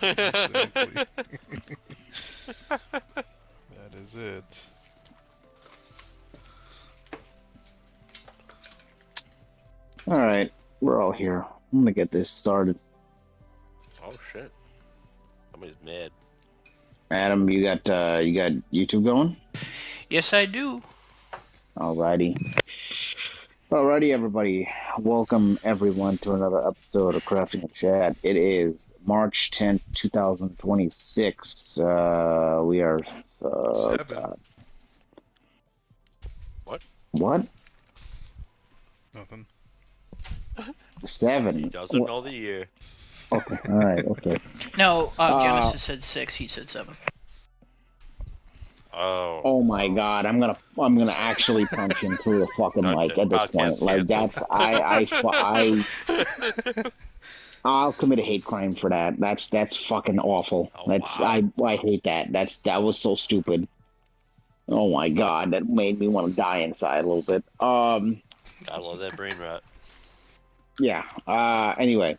Exactly. That is it. All right, we're all here. I'm gonna get this started. Oh shit. Somebody's mad. Adam, you got YouTube going? Yes, I do. Alrighty. Alrighty, everybody. Welcome everyone to another episode of Crafting a Chat. It is March 10th, 2026. We are 7. God. What? Nothing. 7. He doesn't know the year. Okay, alright, okay. No, Genesis said 6. He said 7. Oh. Oh my God, I'm gonna actually punch him through the fucking mic at this point. Like I'll commit a hate crime for that. That's fucking awful. Oh, I hate that. That was so stupid. Oh my God, that made me want to die inside a little bit. Gotta love that brain rot. Yeah. Anyway,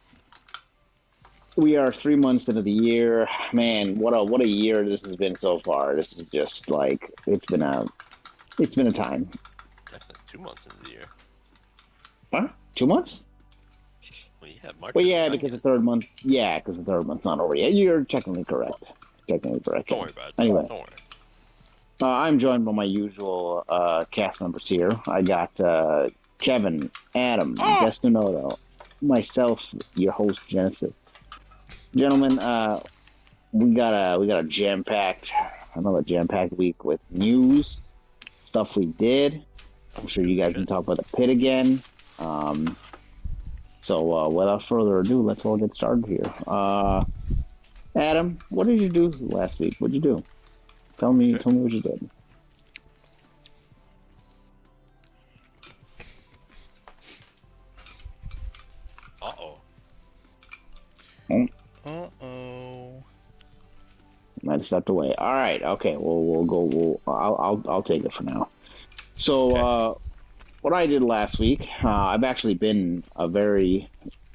we are 3 months into the year. Man, what a year this has been so far. This is just like it's been a time. 2 months into the year. Huh? 2 months? Well, yeah, March. Well, yeah, because the third month. Yeah, because the third month's not over yet. You're technically correct. Technically correct. Don't worry about it. Anyway, don't worry. I'm joined by my usual cast members here. I got Kevin, Adam, Destinoto, myself, your host Genesis. Gentlemen, we got a another jam-packed week with news, stuff we did. I'm sure you guys can talk about the pit again. So without further ado, let's all get started here. Adam, what did you do last week? What'd you do? Tell me what you did. Uh-oh. Might have stepped away. All right. Okay. We'll go. I'll take it for now. So, what I did last week, I've actually been a very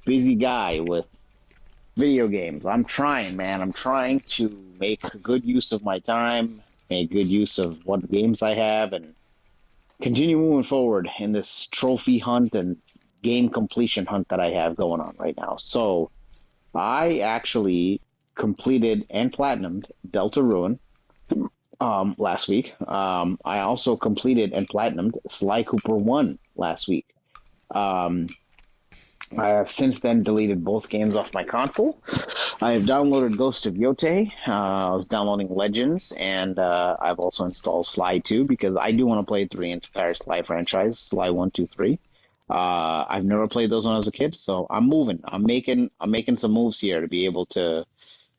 busy guy with video games. I'm trying, man. I'm trying to make good use of my time, make good use of what games I have, and continue moving forward in this trophy hunt and game completion hunt that I have going on right now. So, I actually completed and platinumed Delta Ruin last week. I also completed and platinumed Sly Cooper 1 last week. I have since then deleted both games off my console. I have downloaded Ghost of Yotei. I was downloading Legends, and I've also installed Sly 2 because I do want to play the entire Sly franchise, Sly 1, 2, 3. I've never played those when I was a kid, so I'm moving. I'm making some moves here to be able to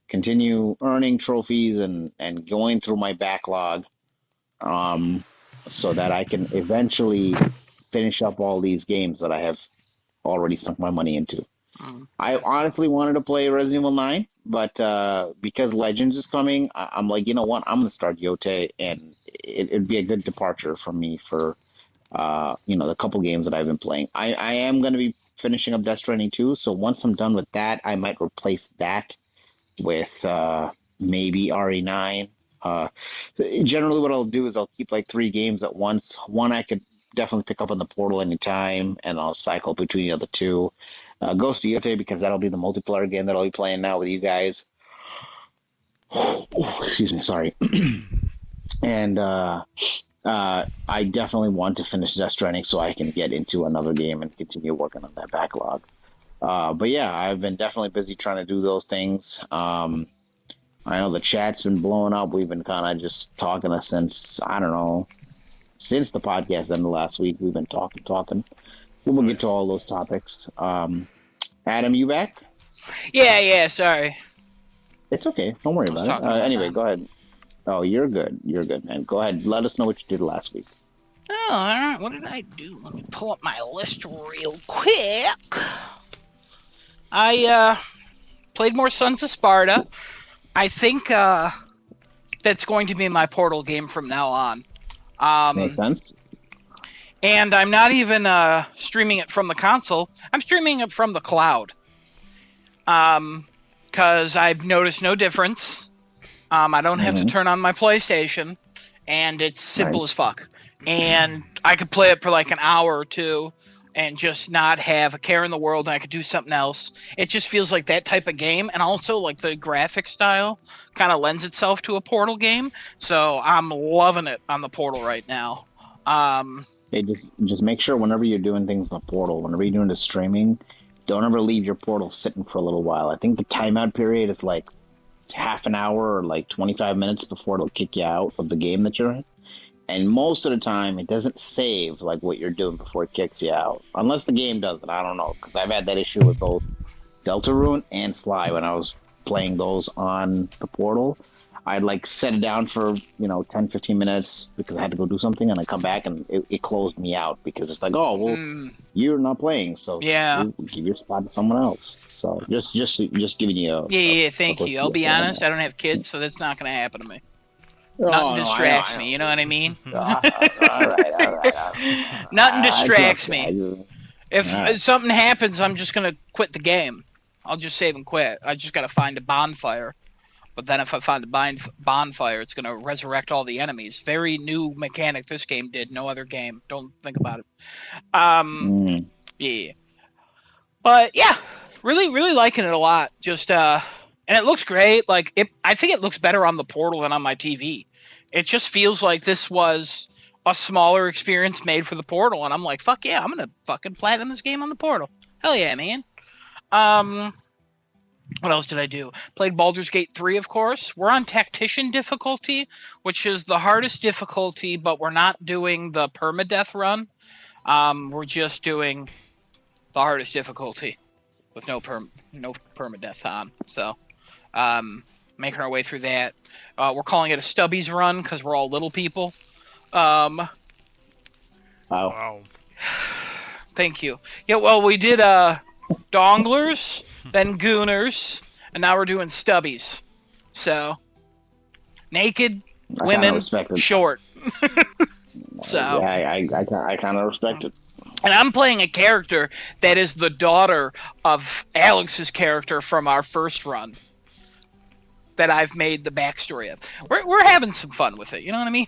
continue earning trophies and going through my backlog, so that I can eventually finish up all these games that I have already sunk my money into. I honestly wanted to play Resident Evil 9, but because Legends is coming, I'm like, you know what? I'm gonna start Yotei, and it'd be a good departure for me for the couple games that I've been playing. I am going to be finishing up Death Stranding 2, so once I'm done with that, I might replace that with maybe RE9. Generally, what I'll do is I'll keep like 3 games at once. One I could definitely pick up on the Portal anytime, and I'll cycle between the other 2. Ghost of Yotei, because that'll be the multiplayer game that I'll be playing now with you guys. Oh, excuse me, sorry. And I definitely want to finish Death Stranding so I can get into another game and continue working on that backlog. But yeah, I've been definitely busy trying to do those things. I know the chat's been blowing up. We've been kind of just talking since, I don't know, since the podcast ended last week. We've been talking. We'll get to all those topics. Adam, you back? Yeah, sorry. It's okay. Don't worry about it. Anyway, go ahead. Oh, you're good. You're good, man. Go ahead. Let us know what you did last week. Oh, all right. What did I do? Let me pull up my list real quick. I played more Sons of Sparta. I think that's going to be my Portal game from now on. Makes sense. And I'm not even streaming it from the console. I'm streaming it from the cloud. Because because I've noticed no difference. I don't have to Mhm. turn on my PlayStation, and it's simple as Nice. fuck. And I could play it for like an hour or two and just not have a care in the world, and I could do something else. It just feels like that type of game, and also like the graphic style kind of lends itself to a Portal game. So I'm loving it on the Portal right now. Hey, just make sure whenever you're doing things in the portal, whenever you're doing the streaming, don't ever leave your portal sitting for a little while. I think the timeout period is like half an hour or like 25 minutes before it'll kick you out of the game that you're in. And most of the time, it doesn't save like what you're doing before it kicks you out, unless the game does it. I don't know because I've had that issue with both Deltarune and Sly when I was playing those on the portal. I'd like set it down for 10, 15 minutes because I had to go do something, and I come back and it closed me out because it's like, oh well, you're not playing, so Yeah. we'll give your spot to someone else. So just giving you Yeah, a thank quick you. I'll be PSA on honest, that. I don't have kids, so that's not going to happen to me. Oh Nothing no, distracts I me, know. you know what I mean? All right. Nothing I distracts trust you. me. All If right. something happens, I'm just going to quit the game. I'll just save and quit. I just got to find a bonfire. But then if I find a bonfire, it's going to resurrect all the enemies. Very new mechanic this game did. No other game. Don't think about it. Mm. Yeah. But yeah, really, really liking it a lot. Just and it looks great. Like I think it looks better on the Portal than on my TV. It just feels like this was a smaller experience made for the Portal, and I'm like, fuck yeah, I'm gonna fucking platinum this game on the Portal. Hell yeah, man. Um, what else did I do? Played Baldur's Gate 3, of course. We're on Tactician difficulty, which is the hardest difficulty, but we're not doing the permadeath run. We're just doing the hardest difficulty with no permadeath on. So, making our way through that. We're calling it a Stubbies run because we're all little people. Wow. Wow. Thank you. Yeah, well, we did donglers, then gooners, and now we're doing stubbies. So, naked, I kind of women, respect it. short. So, I kind of respect it. and I'm playing a character that is the daughter of Alex's character from our first run that I've made the backstory of. We're having some fun with it, you know what I mean?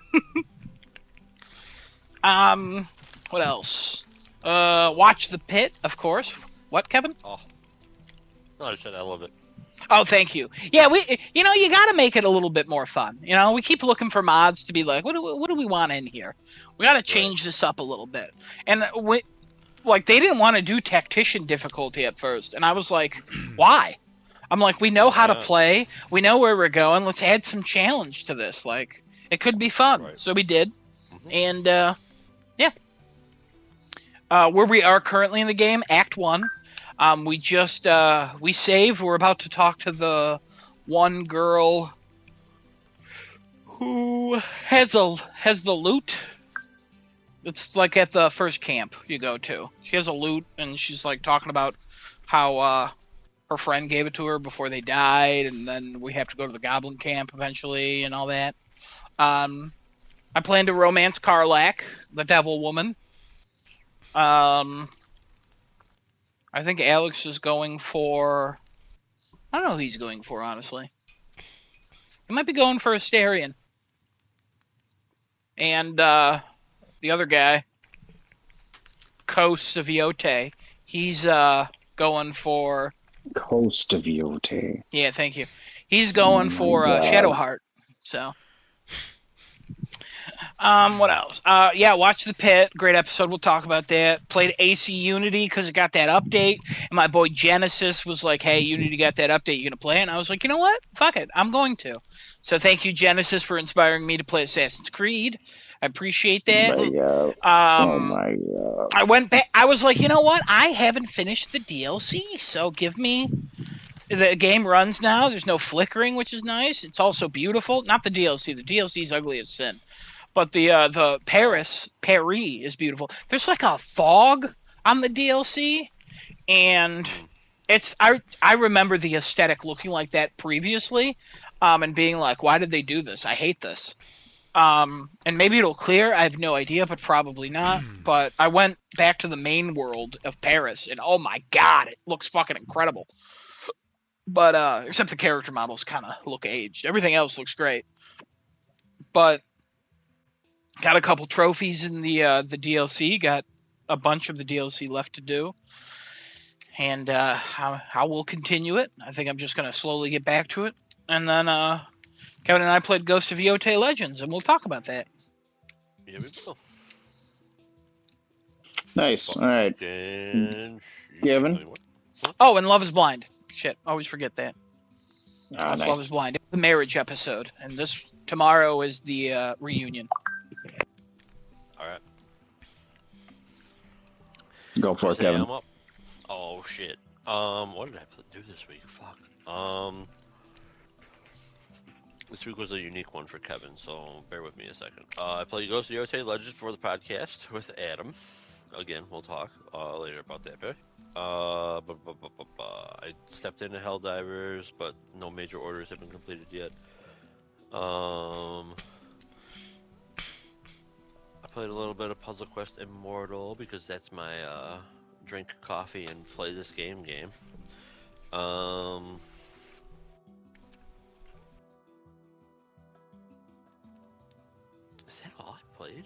What else? Watch the Pit, of course. What, Kevin? Oh, no, I said I love it. Oh, thank you. Yeah, you got to make it a little bit more fun. You know, we keep looking for mods to be like, what do we want in here? We got to change this up a little bit. And they didn't want to do tactician difficulty at first, and I was like, why? I'm like, we know how to play, we know where we're going. Let's add some challenge to this. Like, it could be fun. Right. So we did, and yeah. Where we are currently in the game, Act 1. We just we saved. We're about to talk to the one girl who has the loot. It's like at the first camp you go to. She has a loot, and she's like talking about how her friend gave it to her before they died, and then we have to go to the goblin camp eventually and all that. I plan to romance Karlak, the devil woman. I think Alex is going for... I don't know who he's going for, honestly. He might be going for Asterion. And the other guy, Kos of Yote, he's going for... Coast of Yote. Yeah, thank you. He's going for Shadowheart. So... what else? Yeah, watch The Pit. Great episode. We'll talk about that. Played AC Unity because it got that update. And my boy Genesis was like, hey, Unity got that update. You going to play it? And I was like, you know what? Fuck it. I'm going to. So thank you, Genesis, for inspiring me to play Assassin's Creed. I appreciate that. Oh my god. I went back. I was like, you know what? I haven't finished the DLC, so give me... The game runs now. There's no flickering, which is nice. It's also beautiful. Not the DLC. The DLC is ugly as sin. But the Paris is beautiful. There's like a fog on the DLC, and it's I remember the aesthetic looking like that previously, and being like, why did they do this? I hate this. And maybe it'll clear. I have no idea, but probably not. But I went back to the main world of Paris, and oh my god, it looks fucking incredible. But except the character models kind of look aged. Everything else looks great. But got a couple trophies in the DLC. Got a bunch of the DLC left to do. And how we'll continue it. I think I'm just going to slowly get back to it. And then Kevin and I played Ghost of Yotei Legends, and we'll talk about that. Yeah, we will. Nice. All right. Kevin? Oh, and Love is Blind. Shit, always forget that. Nice. Love is Blind. The marriage episode. And tomorrow is the reunion. All right. Go for it, Kevin. I'm up. Oh shit. What did I do this week? Fuck. This week was a unique one for Kevin, so bear with me a second. I played Ghost of Yotei Legends for the podcast with Adam. Again, we'll talk later about that bit. I stepped into Helldivers, but no major orders have been completed yet. I played a little bit of Puzzle Quest Immortal because that's my drink coffee and play this game. Is that all I played?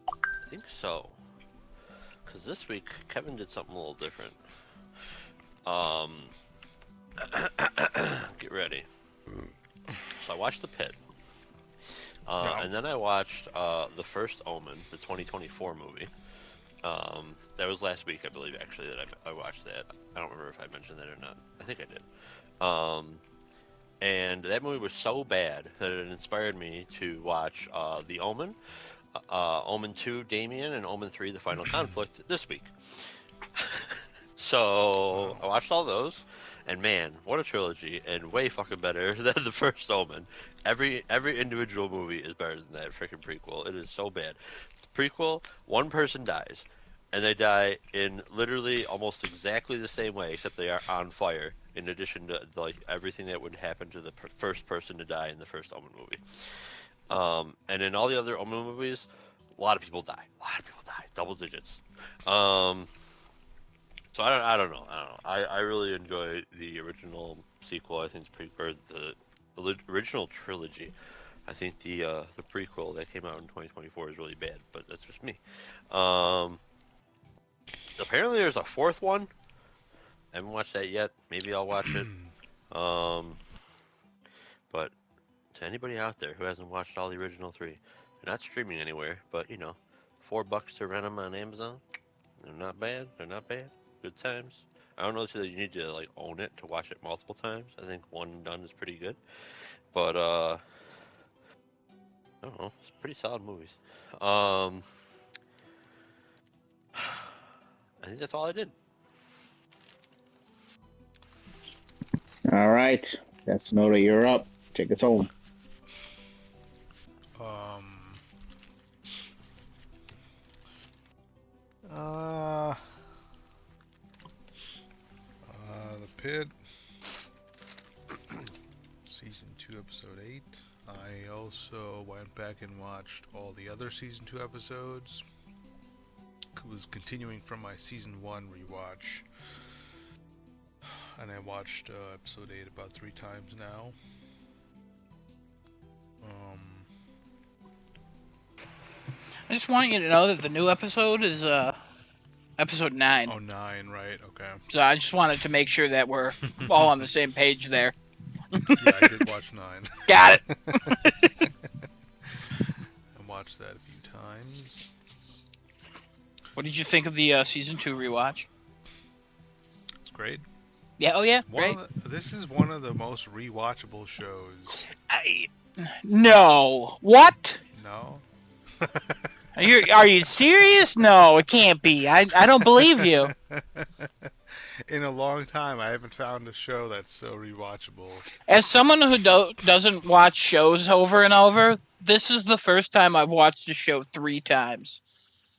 I think so. Because this week, Kevin did something a little different. Get ready. So I watched The Pit. And then I watched The First Omen, the 2024 movie. That was last week, I believe, actually, that I watched that. I don't remember if I mentioned that or not. I think I did. And that movie was so bad that it inspired me to watch The Omen, Omen 2, Damien, and Omen 3, The Final Conflict, this week. So I watched all those, and man, what a trilogy, and way fucking better than The First Omen. Every individual movie is better than that freaking prequel. It is so bad. Prequel, one person dies, and they die in literally almost exactly the same way, except they are on fire, in addition to like everything that would happen to the first person to die in the first Omen movie. And in all the other Omen movies, a lot of people die. Double digits. So I don't know. I really enjoy the original sequel. I think the original trilogy. I think the prequel that came out in 2024 is really bad, but that's just me. Apparently there's a fourth one. I haven't watched that yet. Maybe I'll watch it. But to anybody out there who hasn't watched all the original three, they're not streaming anywhere, but you know, $4 to rent them on Amazon. They're not bad. Good times. I don't know if you need to like own it to watch it multiple times. I think one and done is pretty good. But I don't know. It's pretty solid movies. I think that's all I did. All right. That's Noda, you're up. Take us home. The Pit, Season 2, Episode 8. I also went back and watched all the other Season 2 episodes. Was continuing from my Season 1 rewatch. And I watched Episode 8 about 3 times now. I just want you to know that the new episode is episode 9. Oh, 9, right, okay. So I just wanted to make sure that we're all on the same page there. Yeah, I did watch 9. Got it. I watched that a few times. What did you think of the Season 2 rewatch? It's great. Yeah, oh yeah, great. This is one of the most rewatchable shows. No. What? No? Are you serious? No, it can't be. I don't believe you. In a long time, I haven't found a show that's so rewatchable. As someone who doesn't watch shows over and over, this is the first time I've watched a show 3 times.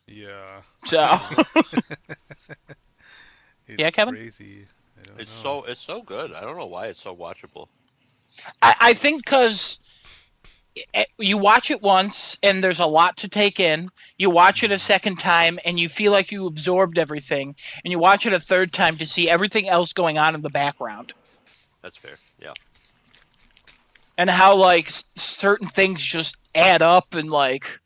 Yeah. So. Yeah, Kevin? Crazy. It's so good. I don't know why it's so watchable. I think because you watch it once and there's a lot to take in. You watch it a Mm. second time and you feel like you absorbed everything. And you watch it a third time to see everything else going on in the background. That's fair. Yeah. And how like certain things just add up and like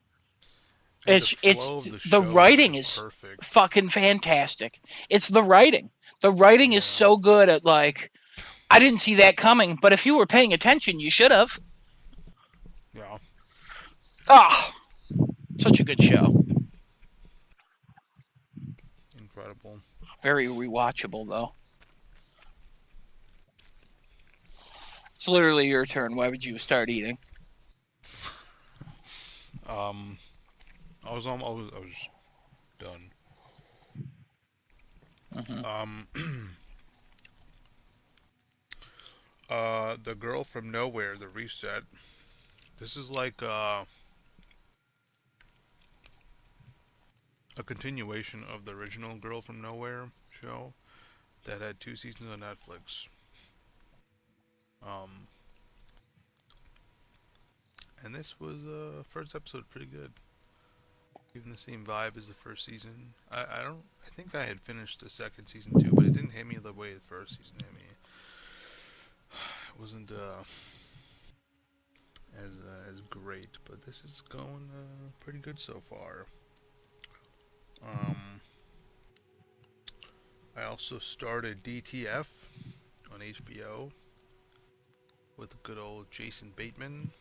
And the it's flow of the the show is writing just is perfect. fucking fantastic. It's the writing. The writing is Yeah. so good at like I didn't see that coming, but if you were paying attention, you should have. Yeah. Oh, such a good show. Incredible. Very rewatchable though. It's literally your turn. Why would you start eating? Um, I was done. Mm-hmm. Um, the girl from nowhere, the reset. This is like a continuation of the original Girl from Nowhere show that had 2 seasons on Netflix. Um, and this was first episode pretty good. Even the same vibe as the first season. I don't. I think I had finished the second season too, but it didn't hit me the way the first season hit me. It wasn't as great, but this is going pretty good so far. Um, I also started DTF on HBO with good old Jason Bateman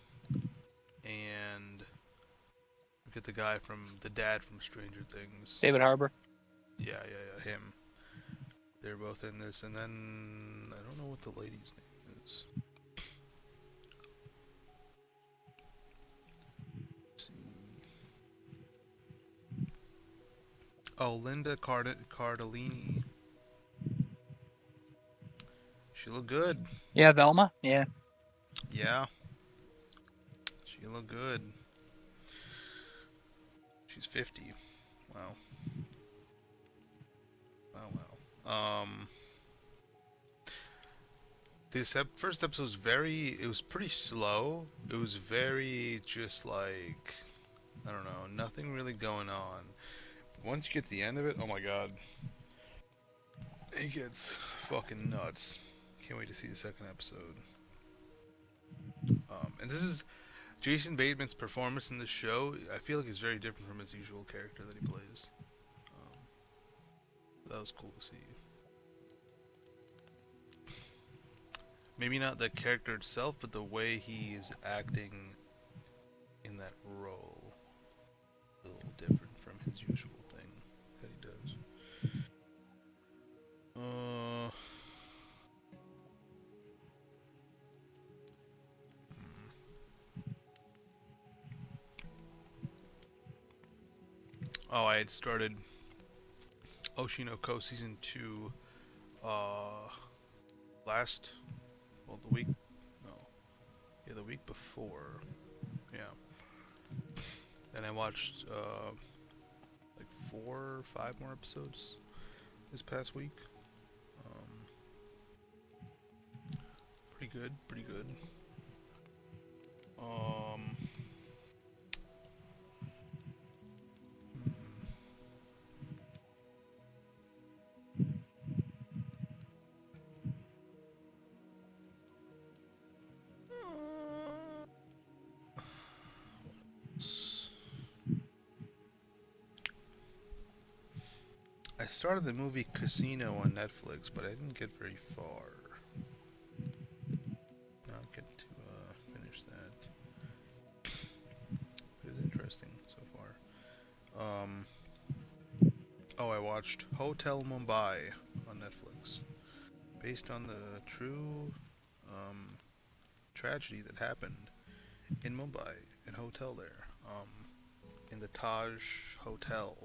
and get the guy from the dad from Stranger Things. David Harbour. Yeah, him. They're both in this, and then I don't know what the lady's name is. Let's see. Oh, Linda Cardellini. She looked good. Yeah, Velma. Yeah. Yeah, she looked good. She's 50. Wow. Wow. This first episode was it was pretty slow. It was very just like, I don't know, nothing really going on. But once you get to the end of it, oh my god, it gets fucking nuts. Can't wait to see the second episode. And this is Jason Bateman's performance in the show. I feel like it's very different from his usual character that he plays. Um, that was cool to see. Maybe not the character itself, but the way he is acting in that role. A little different from his usual thing that he does. Uh, hmm. Oh, I had started Oshinoko season 2 uh last, well, the week, no, yeah, the week before. Yeah. Then I watched like 4 or 5 more episodes this past week. Um, pretty good, pretty good. Um, hmm. I started the movie Casino on Netflix, but I didn't get very far. Not get to finish that. But it's interesting so far. Oh, I watched Hotel Mumbai on Netflix, based on the true um, tragedy that happened in Mumbai, in a hotel there, in the Taj Hotel.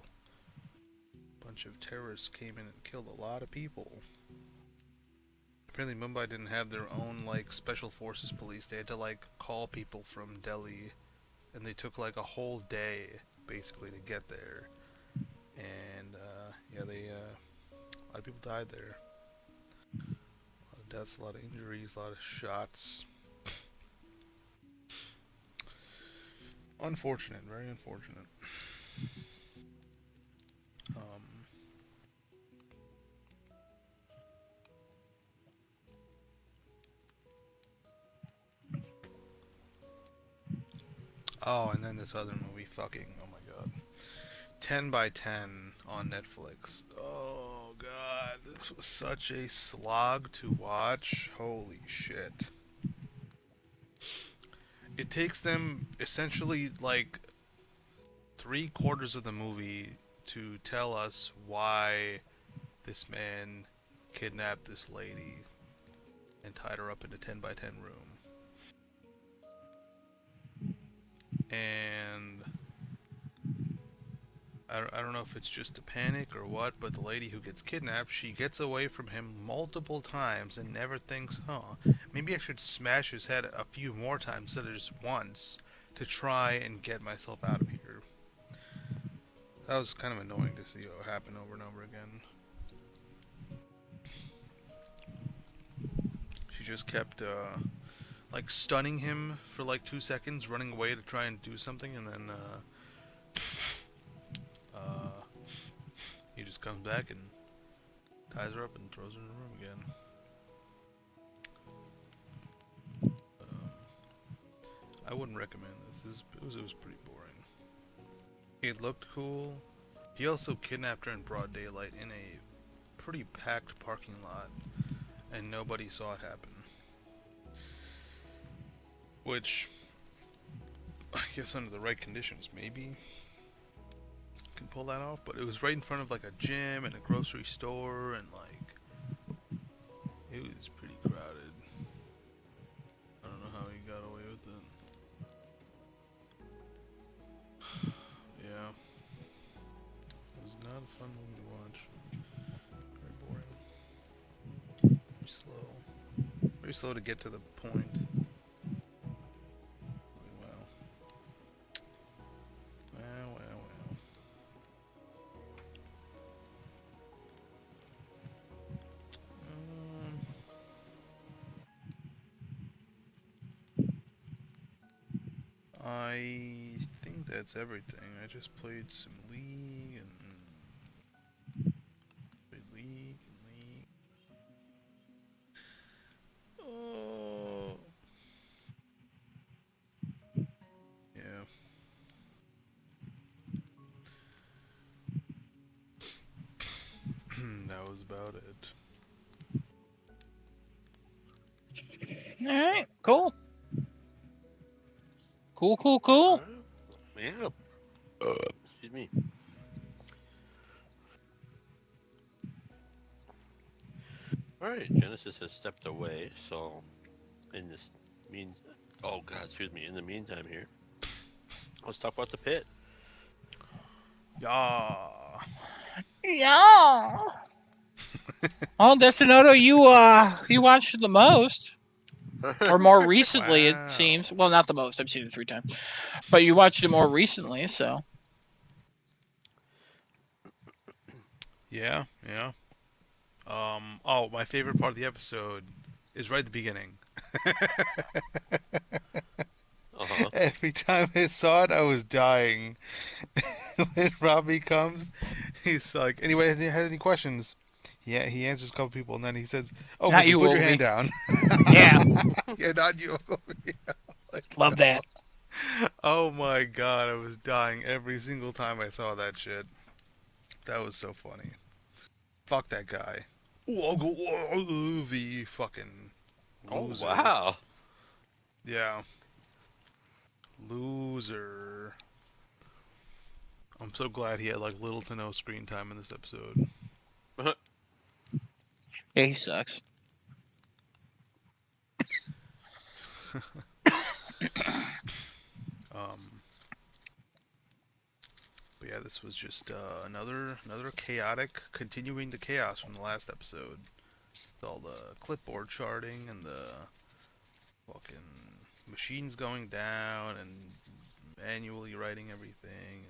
A bunch of terrorists came in and killed a lot of people. Apparently, Mumbai didn't have their own like special forces police. They had to like call people from Delhi, and they took like a whole day basically to get there. And yeah, a lot of people died there. A lot of deaths, a lot of injuries, a lot of shots. Unfortunate, very unfortunate. Um, oh, and then this other movie, fucking, oh my god. 10 by 10 on Netflix. Oh god, this was such a slog to watch. Holy shit. It takes them essentially like 3/4 of the movie to tell us why this man kidnapped this lady and tied her up in a 10 by 10 room. And I don't know if it's just a panic or what, but the lady who gets kidnapped, she gets away from him multiple times and never thinks, huh, maybe I should smash his head a few more times instead of just once to try and get myself out of here. That was kind of annoying to see what happen over and over again. She just kept like stunning him for like 2 seconds, running away to try and do something, and then uh, he just comes back and ties her up and throws her in the room again. Um, I wouldn't recommend this. It was pretty boring. It looked cool. He also kidnapped her in broad daylight in a pretty packed parking lot, and nobody saw it happen. Which, I guess under the right conditions, maybe can pull that off. But it was right in front of like a gym and a grocery store, and like it was pretty crowded. I don't know how he got away with it. Yeah, it was not a fun movie to watch. Very boring. Very slow. Very slow to get to the point. Wow. Wow, wow, wow. Um, I think that's everything. I just played some League and played League and League. Oh, yeah. That was about it. All right, cool. Cool, cool, cool. Alright. Yeah. Excuse me. Alright, Genesis has stepped away, so in this means oh god, excuse me, in the meantime here, let's talk about the pit. Yeah. Yeah. Well, Destinoto, you watched the most, or more recently, it seems. Wow. Well, not the most. I've seen it 3 times, but you watched it more recently, so. Yeah, yeah. Oh, my favorite part of the episode is right at the beginning. Uh-huh. Every time I saw it, I was dying. When Robbie comes, he's like, anybody has any questions? Yeah, he answers a couple people, and then he says, "Oh, Not Goofy, you, put your hand Ovi. down." Yeah, Yeah, not you. Ovi. Like, love that. oh my god, I was dying every single time I saw that shit. That was so funny. Fuck that guy. Ovi, fucking Oh loser. wow. Yeah, loser. I'm so glad he had like little to no screen time in this episode. Yeah, he sucks. um, but yeah, this was just another chaotic, continuing the chaos from the last episode. With all the clipboard charting and the fucking machines going down and manually writing everything,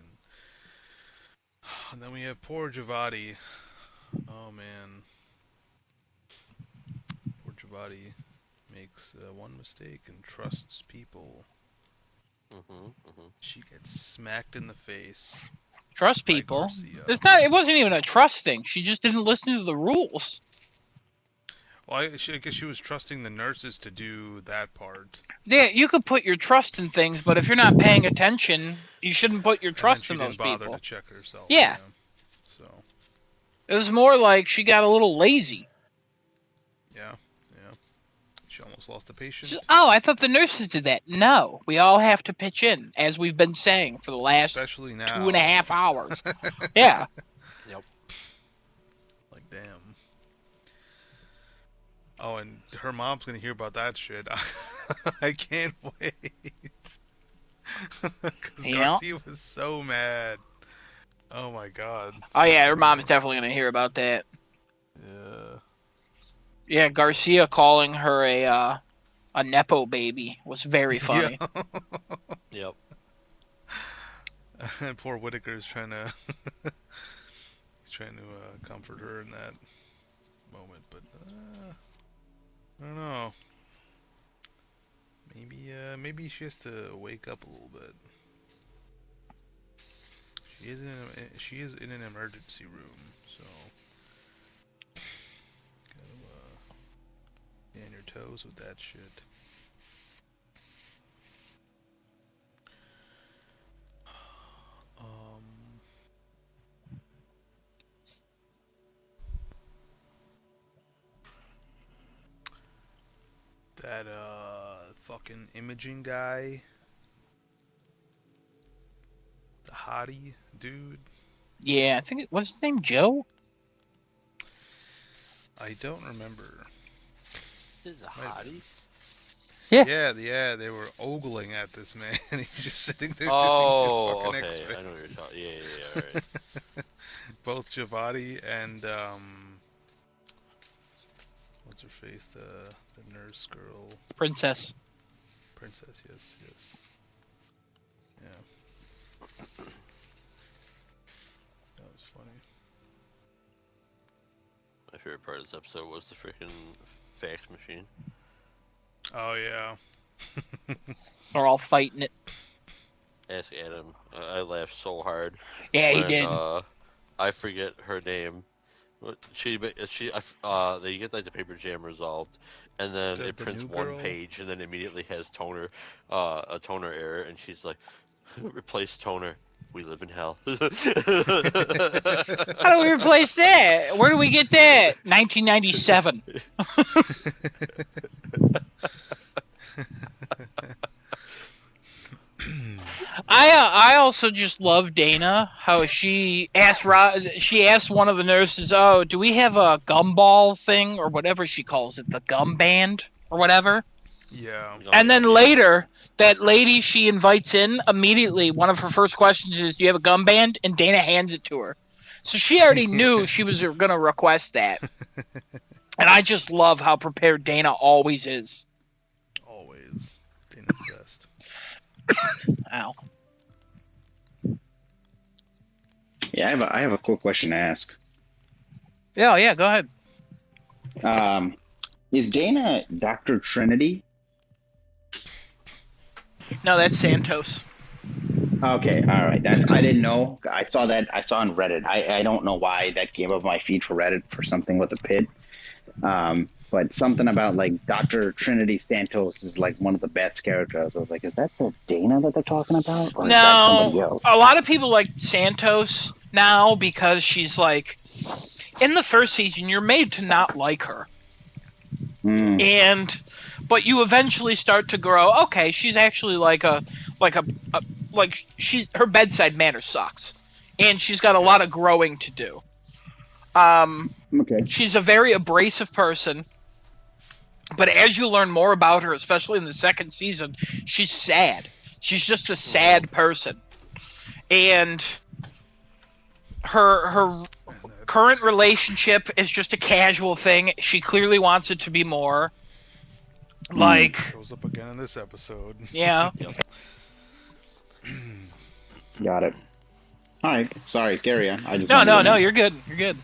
and then we have poor Javati. Oh man, poor Javati makes one mistake and trusts people. She gets smacked in the face. Trust by people. Garcia. It wasn't even a trust thing. She just didn't listen to the rules. Well, I guess she was trusting the nurses to do that part. Yeah, you could put your trust in things, but if you're not paying attention, you shouldn't put your And then trust she in those didn't bother people. to check herself. Yeah. So. It was more like she got a little lazy. Yeah. She almost lost a patient. Oh, I thought the nurses did that. No, we all have to pitch in, as we've been saying for the last Especially now. 2.5 hours. Yeah. Yep. Like, damn. Oh, and her mom's gonna hear about that shit. I can't wait. Because Garcia was so mad. Oh my god. Oh yeah, her mom's definitely gonna hear about that. Yeah. Yeah, Garcia calling her a nepo baby was very funny. Yep. And poor Whitaker's trying to comfort her in that moment, but I don't know. Maybe she has to wake up a little bit. She is in an emergency room, so gotta be on your toes with that shit. That fucking imaging guy, the hottie dude. Yeah, I think what's his name, Joe? I don't remember. This is a hottie. Yeah, they were ogling at this man, and he's just sitting there doing his fucking X-rays. I know what you're talking. Yeah, right. Both Giavatti and what's her face, the nurse girl, Princess, yes. Yeah, that was funny. My favorite part of this episode was the freaking fax machine. Oh yeah. are all fighting it. Ask Adam. I laughed so hard. Yeah, when, he did. I forget her name. They get like the paper jam resolved, and then it prints one page, and then immediately has a toner error, and she's like, "Replace toner. We live in hell." How do we replace that? Where do we get that? 1997. I also just love Dana. How she asked one of the nurses, "Oh, do we have a gumball thing or whatever she calls it, the gum band or whatever?" Yeah. And then later, that lady she invites in immediately. One of her first questions is, "Do you have a gum band?" And Dana hands it to her. So she already knew she was going to request that. And I just love how prepared Dana always is. Always. Dana's the best. Ow. Yeah, I have a quick question to ask. Yeah, go ahead. Is Dana Dr. Trinity? No, that's Santos. Okay, all right. I didn't know. I saw on Reddit. I don't know why that came up my feed for Reddit for something with a pit. But something about like Dr. Trinity Santos is like one of the best characters. I was like, is that the Dana that they're talking about? Or is that somebody else? A lot of people like Santos now because she's like, in the first season, you're made to not like her. But you eventually start to grow. Okay, she's actually her bedside manner sucks, and she's got a lot of growing to do. Okay. She's a very abrasive person, but as you learn more about her, especially in the second season, she's sad. She's just a sad person, and her current relationship is just a casual thing. She clearly wants it to be more. Like shows up again in this episode. Yeah. Got it. All right. Sorry, carry on. No, you're good. You're good.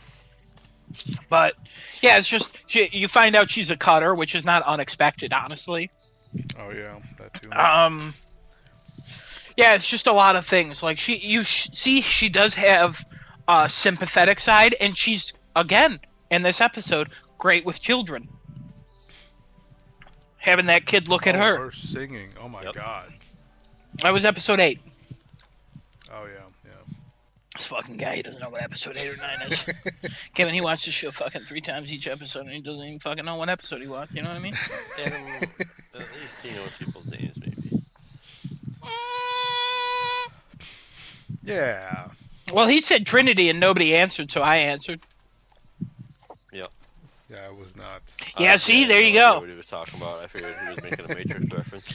But yeah, it's just you find out she's a cutter, which is not unexpected, honestly. Oh yeah, that too. Yeah, it's just a lot of things. Like see, she does have a sympathetic side, and she's again in this episode great with children. Having that kid look at her. Her singing. Oh my god. That was episode 8. Oh yeah, yeah. This fucking guy, he doesn't know what episode 8 or 9 is. Kevin, he watched the show fucking 3 times each episode, and he doesn't even fucking know what episode he watched. You know what I mean? At least he knows people's names, maybe. Yeah. Well, he said Trinity, and nobody answered, so I answered. Yep. Yeah, I was not. Yeah, see, there you go. What he was talking about. I figured he was making a Matrix reference.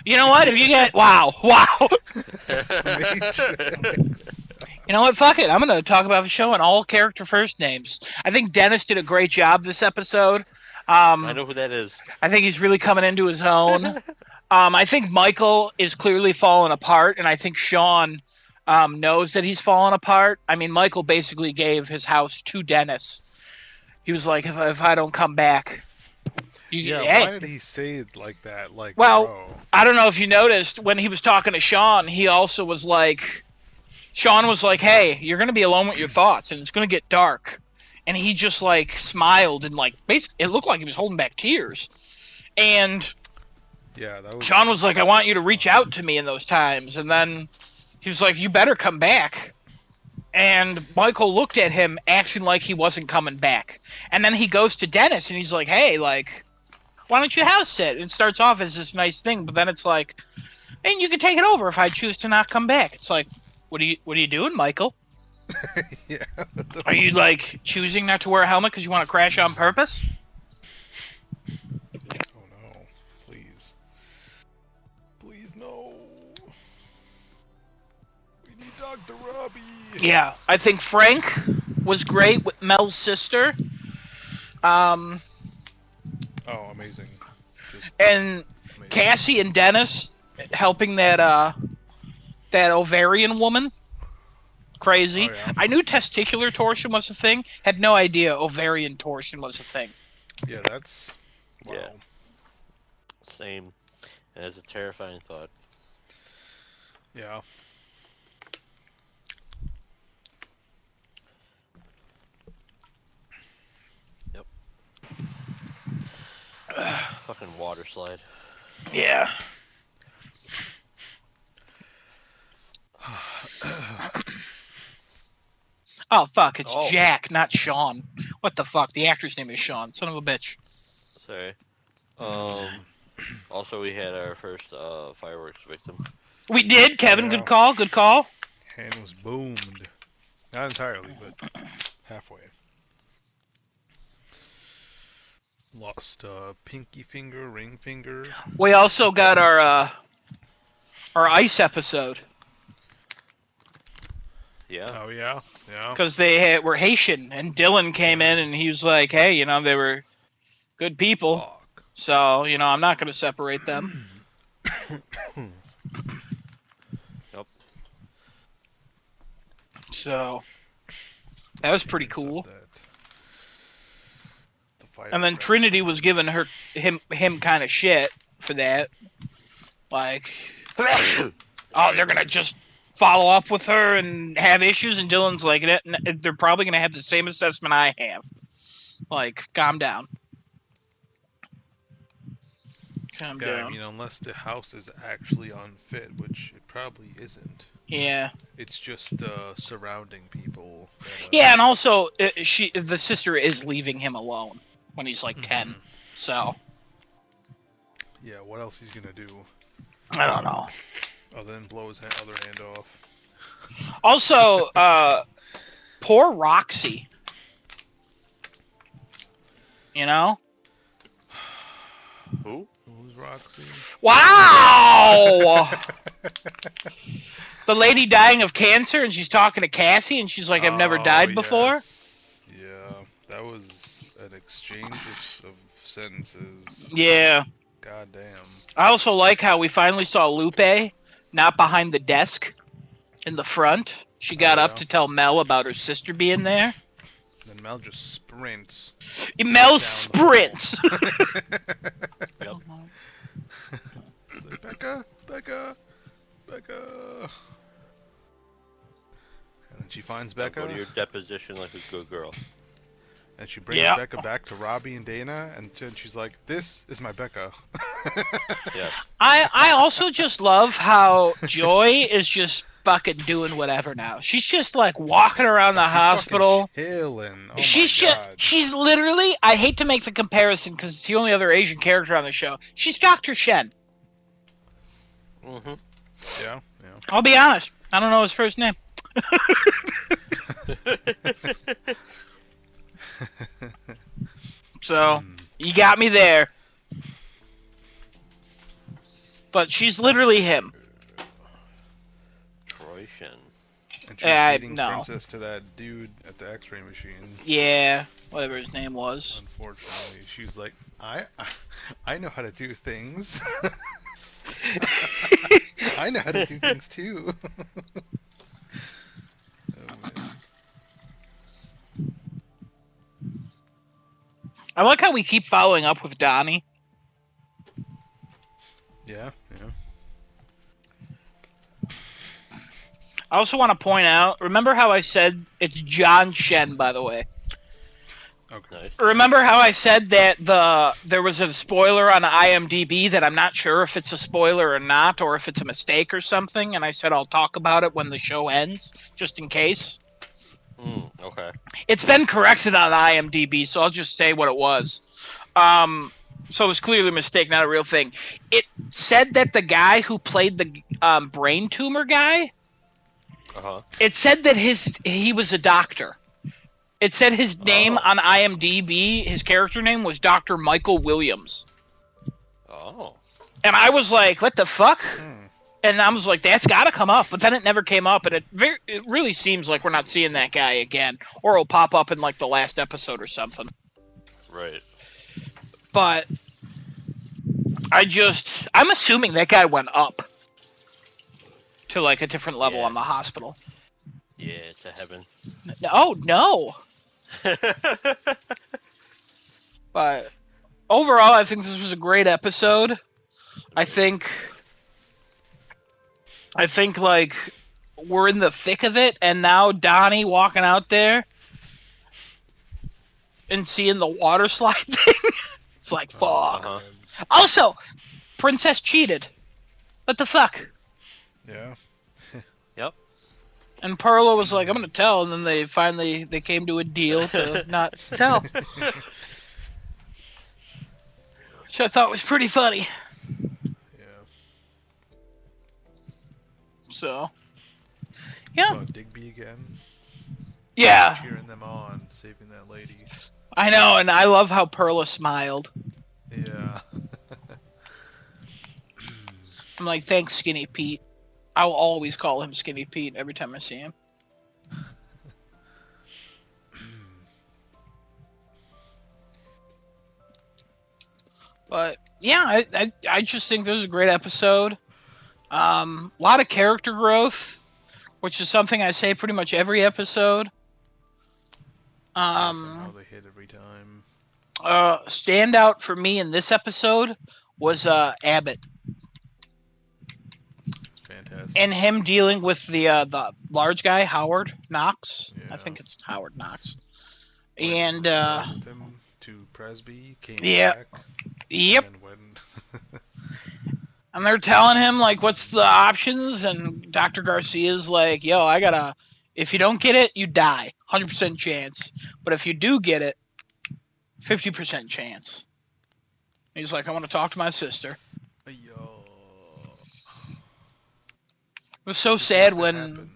You know what? If you get wow. You know what? Fuck it. I'm gonna talk about the show in all character first names. I think Dennis did a great job this episode. I know who that is. I think he's really coming into his own. I think Michael is clearly falling apart, and I think Sean knows that he's fallen apart. I mean, Michael basically gave his house to Dennis. He was like, if I don't come back, why did he say it like that? Like, well, bro. I don't know if you noticed when he was talking to Sean, he also was like, Sean was like, hey, you're going to be alone with your thoughts, and it's going to get dark. And he just, like, smiled, and, like, basically, it looked like he was holding back tears. And yeah, that was... Sean was like, I want you to reach out to me in those times. And then he was like, you better come back. And Michael looked at him acting like he wasn't coming back. And then he goes to Dennis, and he's like, hey, like, why don't you house sit? And it starts off as this nice thing, but then it's like, and you can take it over if I choose to not come back. It's like, what are you doing, Michael? Yeah. Are you, like, choosing not to wear a helmet because you want to crash on purpose? Oh no, please. Please, no. We need Dr. Robbie. Yeah, I think Frank was great with Mel's sister. Oh, amazing. And amazing. Cassie and Dennis helping that ovarian woman. Crazy. Oh, yeah. I knew testicular torsion was a thing. Had no idea ovarian torsion was a thing. Yeah, that's... Wow. Yeah. Same. And it's a terrifying thought. Yeah. Yep. Fucking water slide. Yeah. Oh, fuck, it's Jack, not Sean. What the fuck? The actor's name is Sean. Son of a bitch. Sorry. Also, we had our first fireworks victim. We did, Kevin. Yeah. Good call, good call. Hand was boomed. Not entirely, but halfway. Lost pinky finger, ring finger. We also got our ice episode. Yeah. Oh, yeah? Yeah. Because they were Haitian, and Dylan came in, and he was like, hey, you know, they were good people. Fuck. So, you know, I'm not going to separate them. Yep. So, that was pretty cool. And then Trinity was giving him kind of shit for that. Like, oh, they're going to just follow up with her and have issues, and Dylan's like, they're probably going to have the same assessment I have. Like, calm down. Calm down. I mean, unless the house is actually unfit, which it probably isn't. Yeah. It's just surrounding people. Yeah, and also, the sister is leaving him alone when he's like 10. So. Yeah, what else he's gonna do? I don't know. Other than blow his other hand off. Also, poor Roxy. You know? Who? Who's Roxy? Wow! The lady dying of cancer, and she's talking to Cassie, and she's like, I've never died before? Yeah, that was an exchange of sentences. Yeah. God damn. I also like how we finally saw Lupe not behind the desk in the front. She got up to tell Mel about her sister being there. Then Mel just sprints. Mel sprints! Yep. Becca? finds Now go to Becca, your deposition like a good girl. and she brings Yeah. Becca back to Robbie and Dana, and then she's like, "This is my Becca." Yeah. I also just love how Joy is just fucking doing whatever now. She's just like walking around the She's hospital. fucking chilling. Oh my god. She's literally, I hate to make the comparison because it's the only other Asian character on the show. She's Dr. Shen. Mm-hmm. Yeah. I'll be honest. I don't know his first name. So, you got me there. But she's literally him. Troy Shen. And she's beating no. Princess to that dude at the X-ray machine. Yeah, whatever his name was. Unfortunately, she's like, I know how to do things. I know how to do things too. Oh, man. I like how we keep following up with Donnie. Yeah. I also want to point out, remember how I said it's John Shen, by the way. Okay. Nice. Remember how I said that there was a spoiler on IMDb that I'm not sure if it's a spoiler or not, or if it's a mistake or something, and I said I'll talk about it when the show ends, just in case. Okay. It's been corrected on IMDb, so I'll just say what it was. So it was clearly a mistake, not a real thing. It said that the guy who played the brain tumor guy, it said that he was a doctor. It said his name on IMDb, his character name was Dr. Michael Williams. Oh. And I was like, what the fuck? And I was like, that's got to come up. But then it never came up, and it really seems like we're not seeing that guy again. Or it'll pop up in, like, the last episode or something. Right. But I'm assuming that guy went up to, like, a different level on the hospital. Yeah, to heaven. Oh, no. But overall, I think this was a great episode. I think like we're in the thick of it, and now Donnie walking out there and seeing the water slide thing. It's like, fuck. Also, Princess cheated. What the fuck? Yeah. Yep. And Perla was like, I'm gonna tell, and then they finally came to a deal to not tell. Which I thought was pretty funny. Yeah. So, yeah. Saw Digby again. Yeah. Cheering them on, saving that lady. I know, and I love how Perla smiled. Yeah. I'm like, thanks, Skinny Pete. I'll always call him Skinny Pete every time I see him. But yeah, I just think this is a great episode. A lot of character growth, which is something I say pretty much every episode. Somehow they hit every time. Standout for me in this episode was Abbott. Fantastic. And him dealing with the large guy, Howard Knox. Yeah. I think it's Howard Knox. Went And with him to Presby, came yeah. back. Yep. And when And they're telling him, like, what's the options? And Dr. Garcia's like, yo, if you don't get it, you die. 100% chance. But if you do get it, 50% chance. He's like, I want to talk to my sister. Yo. It was so sad when...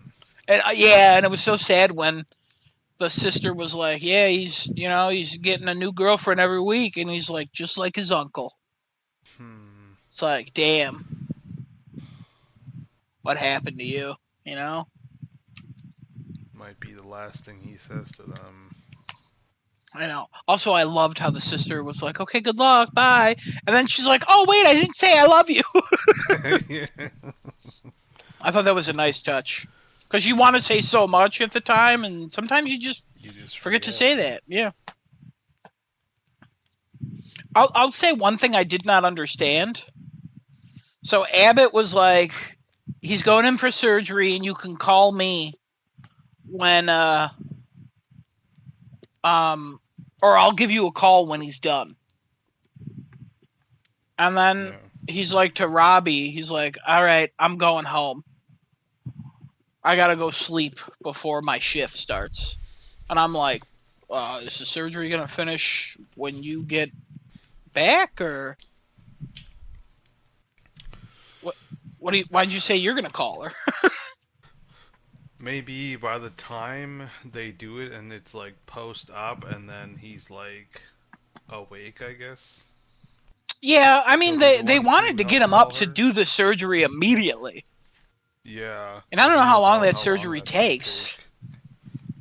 And it was so sad when the sister was like, yeah, he's getting a new girlfriend every week. And he's like, just like his uncle. It's like, damn. What happened to you? You know? Might be the last thing he says to them. I know. Also, I loved how the sister was like, okay, good luck, bye. And then she's like, oh, wait, I didn't say I love you. Yeah. I thought that was a nice touch. Because you want to say so much at the time, and sometimes you just forget to say that. Yeah. I'll say one thing I did not understand. So Abbott was like, he's going in for surgery, and you can call me when or I'll give you a call when he's done. And then he's like to Robbie, he's like, all right, I'm going home. I gotta go sleep before my shift starts. And I'm like, is the surgery gonna finish when you get back, or what? Why'd you say you're gonna call her? Maybe by the time they do it and it's like post-op and then he's like awake, I guess. Yeah, I mean He'll be the they one wanted to get him call up to her. do the surgery immediately. Yeah. And I don't but know who how knows long that how surgery that's gonna takes. take,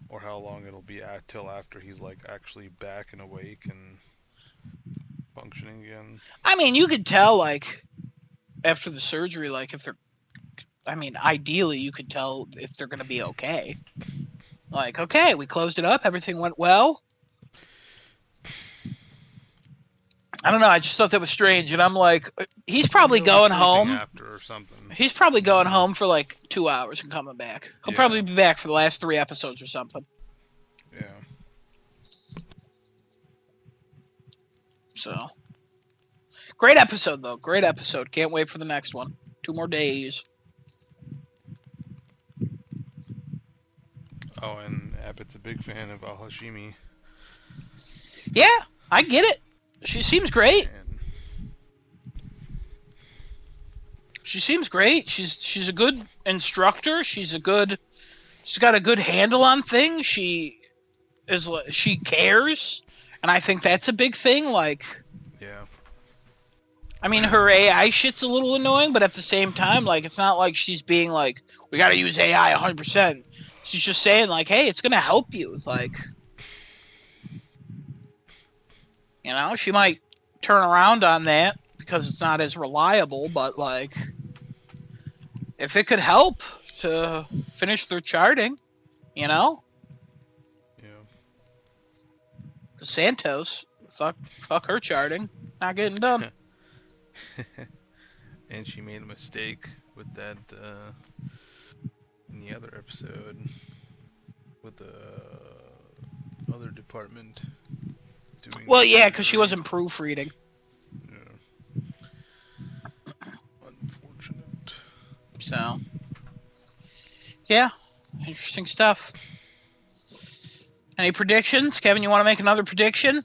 or how long it'll be till after he's like actually back and awake and functioning again. I mean, you could tell like after the surgery, like if they're, I mean, ideally you could tell if they're gonna be okay. Like, okay, we closed it up, everything went well. I don't know, I just thought that was strange, and I'm like, he's probably He'll be going sleeping home. after or something. He's probably going home for like 2 hours and coming back. He'll probably be back for the last 3 episodes or something. Yeah. So, great episode though. Great episode. Can't wait for the next one. 2 more days. Oh, and Abbott's a big fan of Al Hashimi. Yeah, I get it. She seems great. And She seems great. She's a good instructor. She's got a good handle on things. She cares, and I think that's a big thing. Like, yeah. I mean, her AI shit's a little annoying, but at the same time, like, it's not like she's being like, we gotta use AI 100%. She's just saying like, hey, it's gonna help you. Like, you know, she might turn around on that because it's not as reliable, but like, if it could help to finish their charting, you know? Yeah. Santos, fuck her charting, not getting done. And she made a mistake with that in the other episode with the other department doing. Well, yeah, because she wasn't proofreading. Yeah. Unfortunate. So, yeah, interesting stuff. Any predictions? Kevin, you want to make another prediction?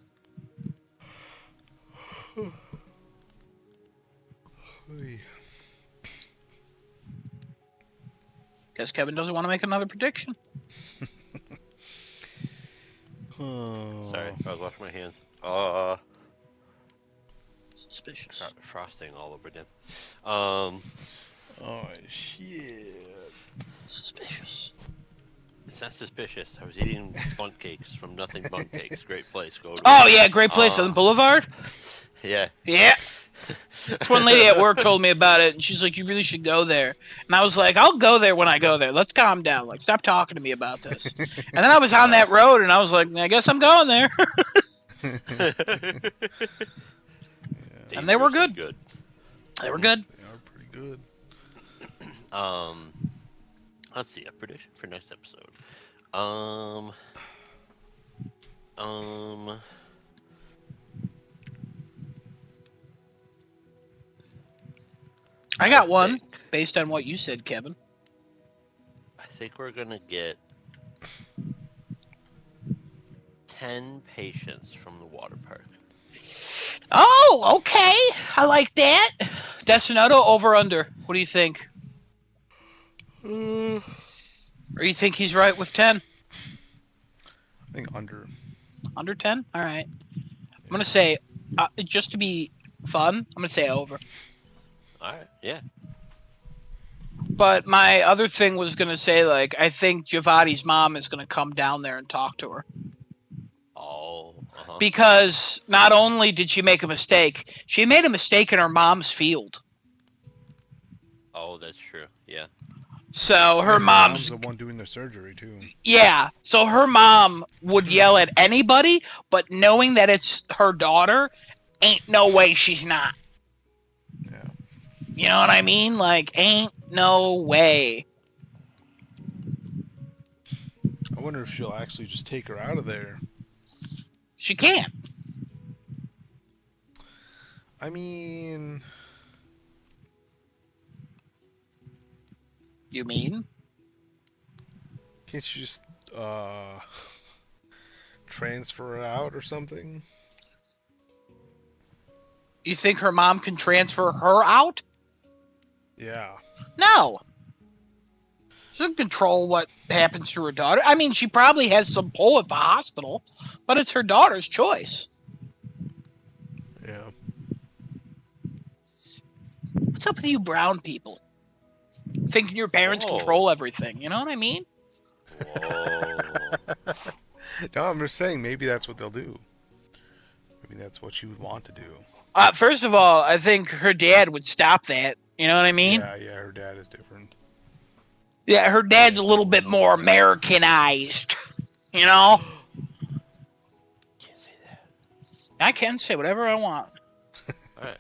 Guess Kevin doesn't want to make another prediction. Oh. Sorry, I was washing my hands. Suspicious. Frosting all over them. Oh shit. Suspicious. It's not suspicious. I was eating Bundt cakes from Nothing Bundt Cakes. Great place. Go to. Oh yeah, great place on the Boulevard. Yeah. Yeah. That's one lady at work told me about it, and she's like, "You really should go there." And I was like, "I'll go there when I go there. Let's calm down. Like, stop talking to me about this." And then I was on that road, and I was like, "I guess I'm going there." And they were good. They were good. They are pretty good. Let's see, a prediction for next episode. I got one based on what you said, Kevin. I think we're gonna get 10 patients from the water park. Oh, okay. I like that. Destinato over under. What do you think? Or you think he's right with 10? I think under. Under 10? All right. I'm going to say, just to be fun, I'm going to say over. All right, yeah. But my other thing was going to say, like, I think Javati's mom is going to come down there and talk to her. Oh, Because not only did she make a mistake, she made a mistake in her mom's field. Oh, that's true. Yeah. So her mom's the one doing the surgery too. Yeah. So her mom would yell at anybody, but knowing that it's her daughter, ain't no way she's not. Yeah. You know what I mean? Like, ain't no way. wonder if she'll actually just take her out of there. She can't. I mean, You mean? can't she just transfer her out or something? You think her mom can transfer her out? Yeah. No. She doesn't control what happens to her daughter. I mean, she probably has some pull at the hospital, but it's her daughter's choice. Yeah. What's up with you brown people? Thinking your parents control everything. You know what I mean? Whoa. No, I'm just saying maybe that's what they'll do. Maybe that's what she would want to do. First of all, I think her dad would stop that. You know what I mean? Yeah, her dad is different. Yeah, her dad's a little bit more Americanized. You know? Can't say that. I can say whatever I want. All right.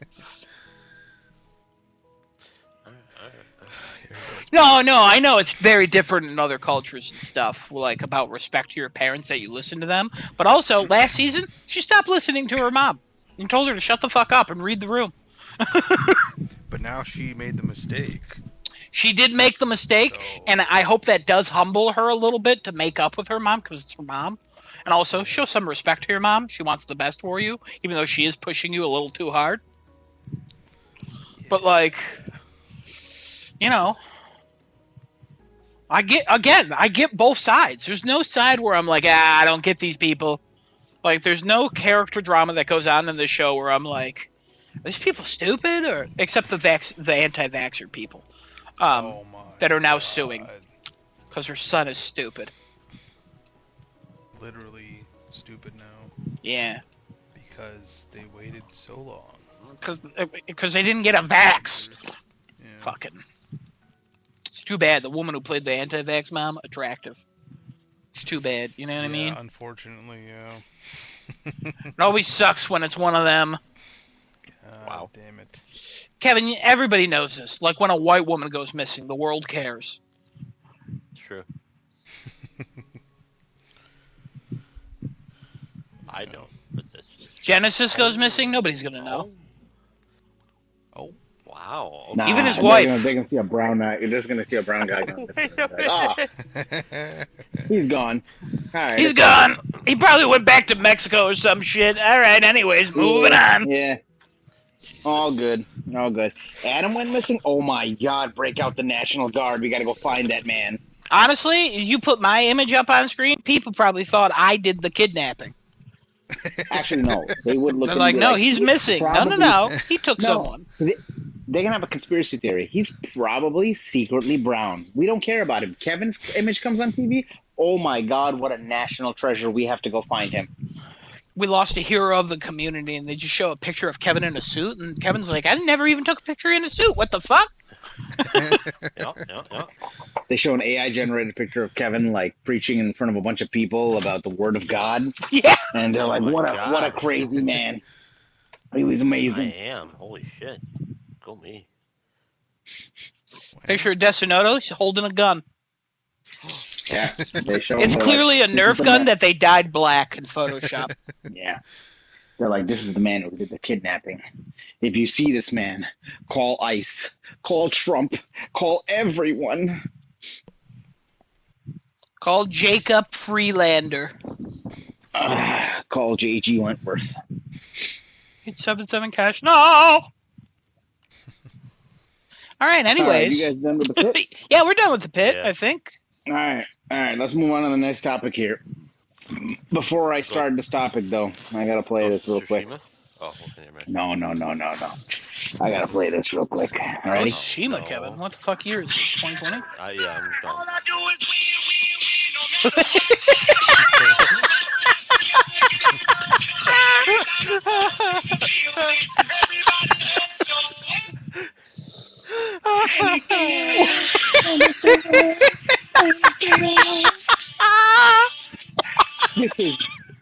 No, I know it's very different in other cultures and stuff, like about respect to your parents that you listen to them. But also, last season, she stopped listening to her mom and told her to shut the fuck up and read the room. But now she made the mistake. She did make the mistake, So- and I hope that does humble her a little bit to make up with her mom, because it's her mom. And also, show some respect to your mom. She wants the best for you, even though she is pushing you a little too hard. But, like, you know, I get both sides. There's no side where I'm like, I don't get these people. Like, there's no character drama that goes on in the show where I'm like, are these people stupid? Or except the anti-vaxxer people Oh my that are now God. suing because her son is stupid. Literally stupid now Yeah, because they waited so long. because they didn't get a vax. Yeah. Fucking. It's too bad. The woman who played the anti-vax mom, attractive. It's too bad. You know what I mean? Unfortunately, yeah. It always sucks when it's one of them. Wow. Damn it. Kevin, everybody knows this. Like when a white woman goes missing, the world cares. True. I don't. But that's just... Genesis goes missing, nobody's gonna know. Oh. Wow. Okay. Nah, Even his they're wife. They're gonna see a brown guy. You're just gonna see a brown guy. He's gone. All right, He's gone. He probably went back to Mexico or some shit. All right, anyways, moving on. Yeah. All good. All good. Adam went missing. Oh my God! Break out the National Guard. We gotta go find that man. Honestly, you put my image up on screen, people probably thought I did the kidnapping. Actually, no. They would look. They're and like, be no, he's missing. probably- No. He took No. someone. They're gonna have a conspiracy theory. He's probably secretly brown. We don't care about him. Kevin's image comes on TV. Oh my God! What a national treasure. We have to go find him. We lost a hero of the community, and they just show a picture of Kevin in a suit, and Kevin's like, I never even took a picture in a suit. What the fuck? Yeah. They show an AI generated picture of Kevin like preaching in front of a bunch of people about the Word of God, Yeah. and they're like, my "What God. a crazy man! He was I amazing." am. Holy shit. Go me. Picture of Desinoto, he's holding a gun. Yeah, they show. It's they're clearly like, a "This is Nerf the gun man." that they dyed black in Photoshop. Yeah, they're like, "This is the man who did the kidnapping. If you see this man, call ICE, call Trump, call everyone." Called Jacob Freelander. Call JG Wentworth. 877 cash. No! All right, anyways. You guys done with the pit? Yeah, we're done with the pit, Yeah. I think. All right. Let's move on to the next topic here. Before I start this topic, though, I gotta play this real quick. Tsushima? Oh, okay, never mind. No. I gotta play this real quick. All ready? Ghost of Tsushima, No. Kevin. What the fuck year is it? 2020? Yeah, I'm done. This is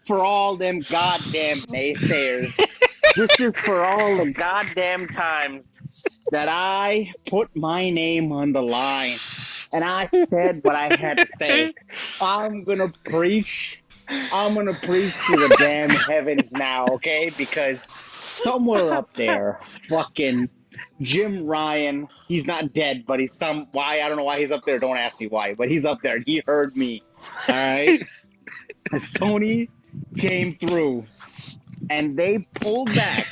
for all them goddamn naysayers. This is for all the goddamn times that I put my name on the line and I said what I had to say. I'm gonna preach. I'm gonna preach to the damn heavens now, okay? Because somewhere up there, fucking Jim Ryan, he's not dead, but he's why I don't know why he's up there. Don't ask me why, but he's up there and he heard me. All right. Sony came through and they pulled back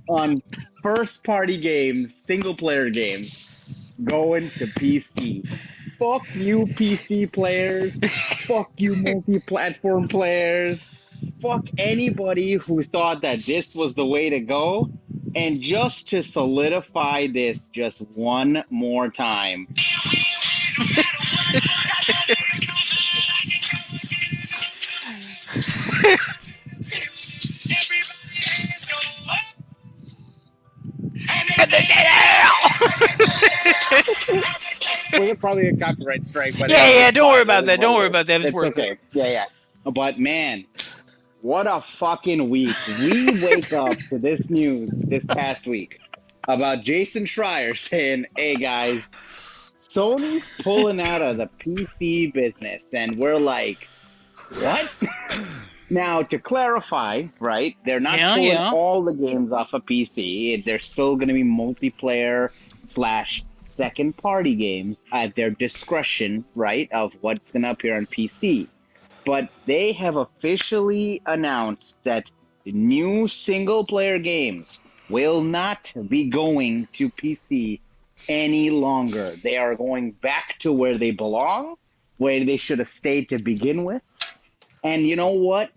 on first party games, single player games, going to PC. Fuck you, PC players. Fuck you, multi platform players. Fuck anybody who thought that this was the way to go. And just to solidify this just one more time. We're probably a copyright strike, but yeah. it's Don't worry fine. about It is that. what Don't it worry is. about that. It's It's worth okay. it. Yeah. But man, what a fucking week. We wake up to this news this past week about Jason Schreier saying, hey guys, Sony's pulling out of the PC business. And we're like, what? Now, to clarify, right, they're not pulling all the games off of PC. They're still going to be multiplayer / second party games at their discretion, right, of what's going to appear on PC. But they have officially announced that new single player games will not be going to PC any longer. They are going back to where they belong, where they should have stayed to begin with. And you know what?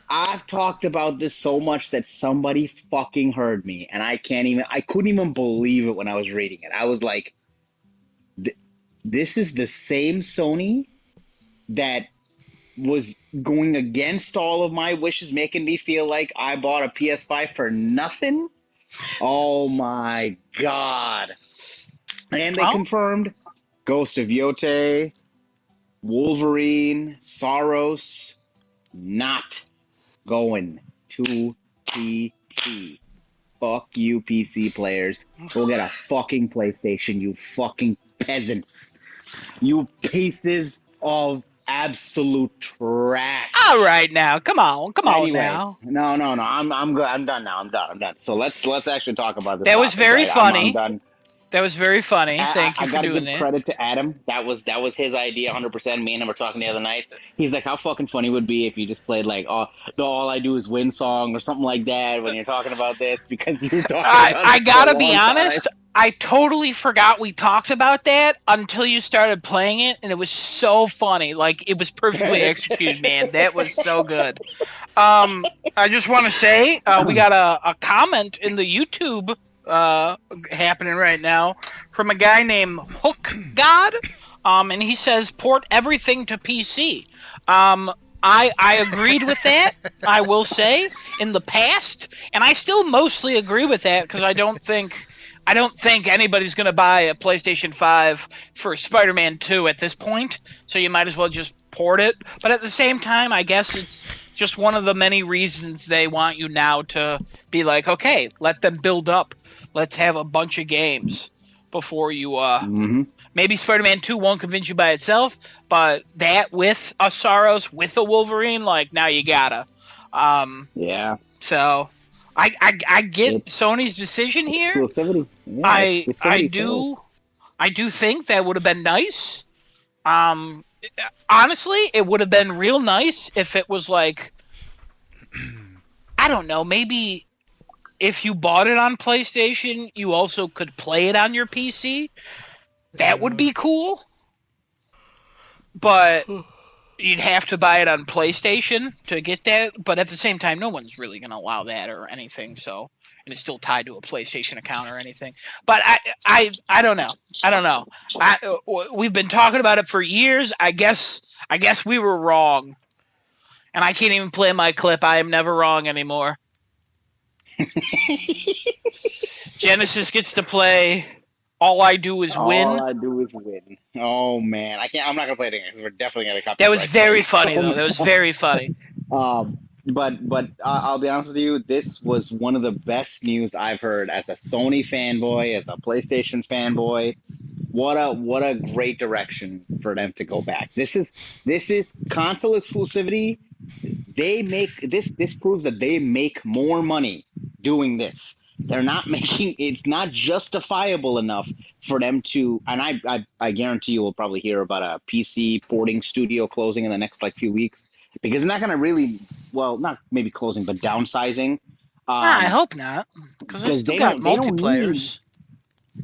I've talked about this so much that somebody fucking heard me, and I couldn't even believe it when I was reading it. I was like, this is the same Sony that was going against all of my wishes, making me feel like I bought a PS5 for nothing. Oh my God. And they confirmed Ghost of Yotei, Wolverine, Saros, not going to PC. Fuck you, PC players. Go get a fucking PlayStation, you fucking peasants. You pieces of absolute trash. All right, now, come on now. No. I'm good. I'm done now. I'm done. So let's actually talk about this. That was very funny. I'm done. That was very funny. Thank you for doing that. I gotta give credit to Adam. That was his idea, 100%. Me and him were talking the other night. He's like, how fucking funny would it be if you just played like, the All I Do Is Win song or something like that when you're talking about this, because you talking about I gotta be honest, I totally forgot we talked about that until you started playing it, and it was so funny. Like, it was perfectly executed, man. That was so good. I just want to say, we got a comment in the YouTube happening right now from a guy named Hook God, and he says port everything to PC. I agreed with that, I will say, in the past, and I still mostly agree with that because I don't think anybody's going to buy a PlayStation 5 for Spider-Man 2 at this point, so you might as well just port it. But at the same time, I guess it's just one of the many reasons they want you now to be like, okay, let them build up. Let's have a bunch of games before you maybe Spider-Man 2 won't convince you by itself, but that with a Saros, with a Wolverine, like, now you gotta. Yeah. So I get Sony's decision here. Exclusivity. Yeah, I do think that would have been nice. Honestly, it would have been real nice if it was like, I don't know, maybe if you bought it on PlayStation, you also could play it on your PC. That would be cool. But you'd have to buy it on PlayStation to get that. But at the same time, no one's really going to allow that or anything. So, and it's still tied to a PlayStation account or anything. But I don't know. I don't know. We've been talking about it for years. I guess we were wrong. And I can't even play my clip. I am never wrong anymore. Genesis gets to play All I Do Is Win. All I Do Is Win. Oh man, I'm not gonna play it again because we're definitely gonna copy. That was very funny though. That was very funny. But I'll be honest with you. This was one of the best news I've heard as a Sony fanboy, as a PlayStation fanboy. what a great direction for them to go back. This is console exclusivity. They make this proves that they make more money doing this. They're not making it's not justifiable enough for them to, and I guarantee you we'll probably hear about a PC porting studio closing in the next like few weeks, because they're not going to really, well, not maybe closing but downsizing, I hope not, because I because still got they don't need, multiplayers.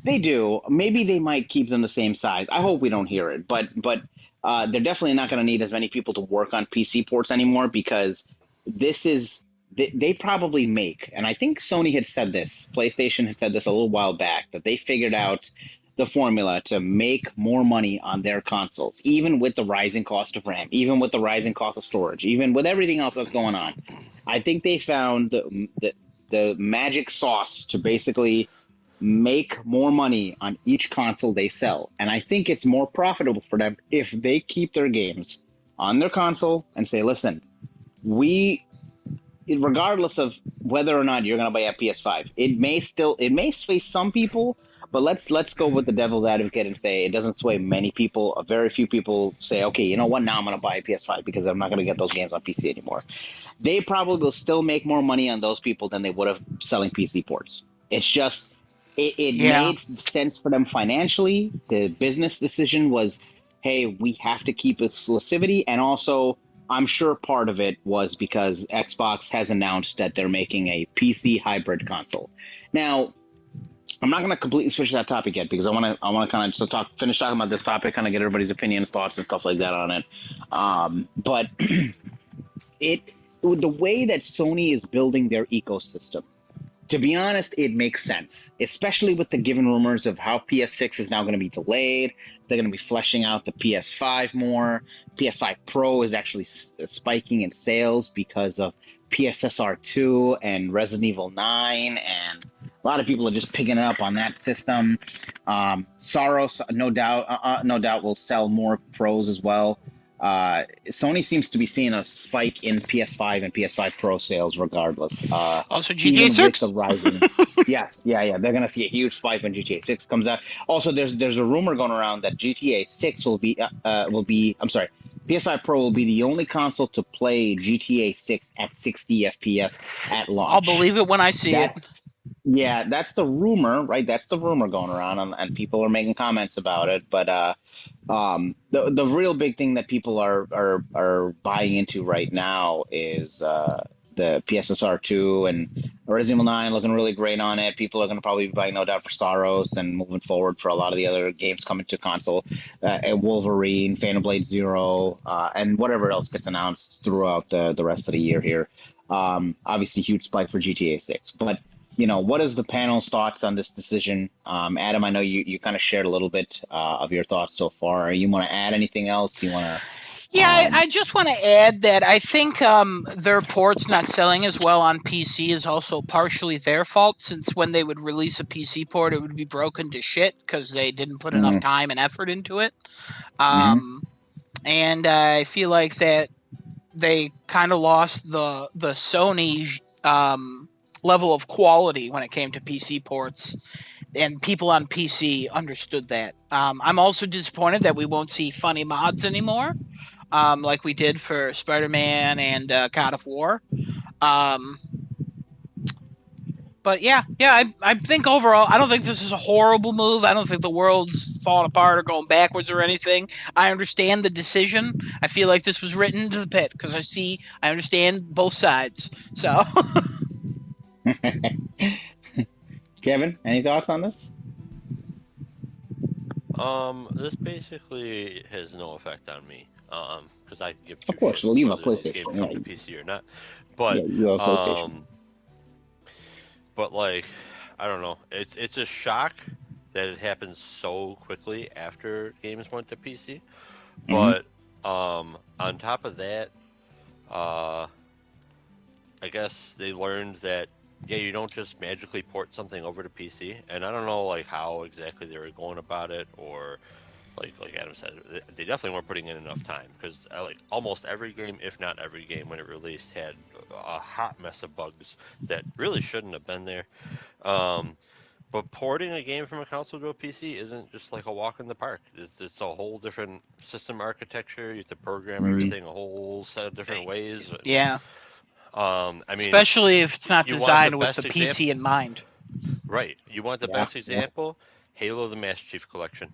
they do. Maybe they might keep them the same size. I hope we don't hear it, but they're definitely not going to need as many people to work on PC ports anymore, because this is they probably make, and I think Sony had said this, PlayStation had said this a little while back, that they figured out the formula to make more money on their consoles, even with the rising cost of RAM, even with the rising cost of storage, even with everything else that's going on. I think they found the magic sauce to basically make more money on each console they sell. And I think it's more profitable for them if they keep their games on their console and say, listen, we, regardless of whether or not you're going to buy a PS5, it may sway some people, but let's go with the devil's advocate and say it doesn't sway many people. A very few people say, okay, you know what, now I'm going to buy a PS5 because I'm not going to get those games on PC anymore. They probably will still make more money on those people than they would have selling PC ports. It's just it Yeah. made sense for them financially. The business decision was, hey, we have to keep exclusivity, and also I'm sure part of it was because Xbox has announced that they're making a PC hybrid console. Now, I'm not going to completely switch that topic yet, because I want to kind of just finish talking about this topic, kind of get everybody's opinions, thoughts, and stuff like that on it. But it the way that Sony is building their ecosystem, to be honest, it makes sense, especially with the given rumors of how PS6 is now going to be delayed. They're going to be fleshing out the PS5 more. PS5 Pro is actually spiking in sales because of PSSR 2 and Resident Evil 9, and a lot of people are just picking it up on that system. Soros, no doubt, will sell more Pros as well. Sony seems to be seeing a spike in PS5 and PS5 Pro sales regardless. Also, GTA Even with 6. the rising, yes, yeah, they're gonna see a huge spike when GTA 6 comes out. Also, there's a rumor going around that GTA 6 will be I'm sorry, PS5 Pro will be the only console to play GTA 6 at 60 FPS at launch. I'll believe it when I see it. Yeah, that's the rumor, right? That's the rumor going around, and people are making comments about it. But the real big thing that people are buying into right now is the PSSR 2 and Resident Evil 9 looking really great on it. People are going to probably be buying, no doubt, for Soros, and moving forward for a lot of the other games coming to console, and Wolverine, Phantom Blade Zero, and whatever else gets announced throughout the rest of the year here. Obviously, huge spike for GTA 6, but what is the panel's thoughts on this decision? Adam, I know you kind of shared a little bit of your thoughts so far. You want to add anything else? You want to? Yeah, I just want to add that I think their ports not selling as well on PC is also partially their fault, since when they would release a PC port, it would be broken to shit because they didn't put enough time and effort into it. And I feel like that they kind of lost the Sony level of quality when it came to PC ports, and people on PC understood that. I'm also disappointed that we won't see funny mods anymore, like we did for Spider-Man and God of War. But yeah, I think overall, I don't think this is a horrible move. I don't think the world's falling apart or going backwards or anything. I understand the decision. I feel like this was written into the pit because I understand both sides. So, Kevin, any thoughts on this? This basically has no effect on me. Because I give two Of course, shits well, you have a whether these games PlayStation. come Yeah, to PC or not. But you have a PlayStation. But I don't know. It's a shock that it happens so quickly after games went to PC. But on top of that, I guess they learned that you don't just magically port something over to PC. And I don't know how exactly they were going about it, or like Adam said, they definitely weren't putting in enough time, because almost every game, if not every game when it released, had a hot mess of bugs that really shouldn't have been there. But porting a game from a console to a PC isn't just like a walk in the park. It's a whole different system architecture. You have to program everything a whole set of different ways. Yeah. I mean, Especially if it's not you want the designed with the best PC in mind. right? You want the best example? Halo: The Master Chief Collection.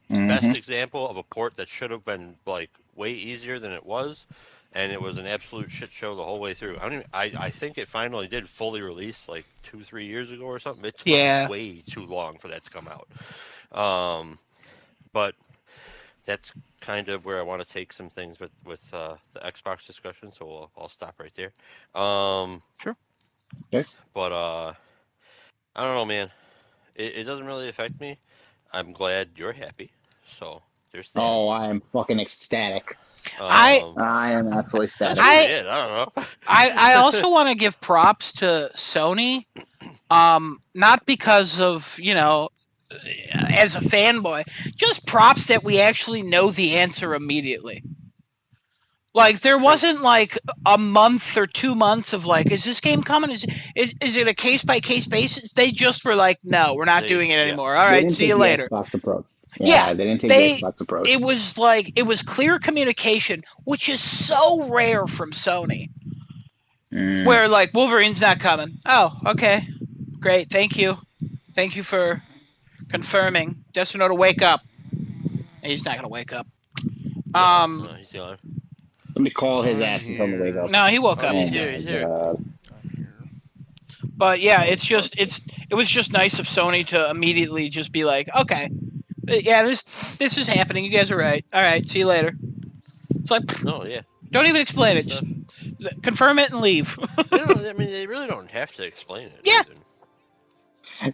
Best example of a port that should have been like way easier than it was, and it was an absolute shit show the whole way through. I think it finally did fully release like 2-3 years ago or something. It took way too long for that to come out. But that's kind of where I want to take some things with the Xbox discussion. So I'll stop right there. Sure. Okay. But I don't know, man. It doesn't really affect me. I'm glad you're happy. So there's that. Oh, I am fucking ecstatic. I am absolutely ecstatic. I don't know. I also want to give props to Sony, not because of, as a fanboy, just props that we actually know the answer immediately. Like, there wasn't like a month or 2 months of like, is this game coming? Is it a case by case basis? They just were like, no, we're not doing it anymore. All right, see you later. Xbox approach. Yeah, they didn't take the Xbox approach. It was clear communication, which is so rare from Sony. Where like, Wolverine's not coming. Oh, okay, great, thank you for confirming. Destino to wake up. He's not gonna wake up. No, he's gone. Let me call his ass and tell him to wake up. No, he woke up. He's here. But yeah, it was just nice of Sony to immediately just be like, okay, yeah, this is happening. You guys are right. All right, see you later. It's like, don't even explain it. Just confirm it and leave. I mean, they really don't have to explain it. Yeah.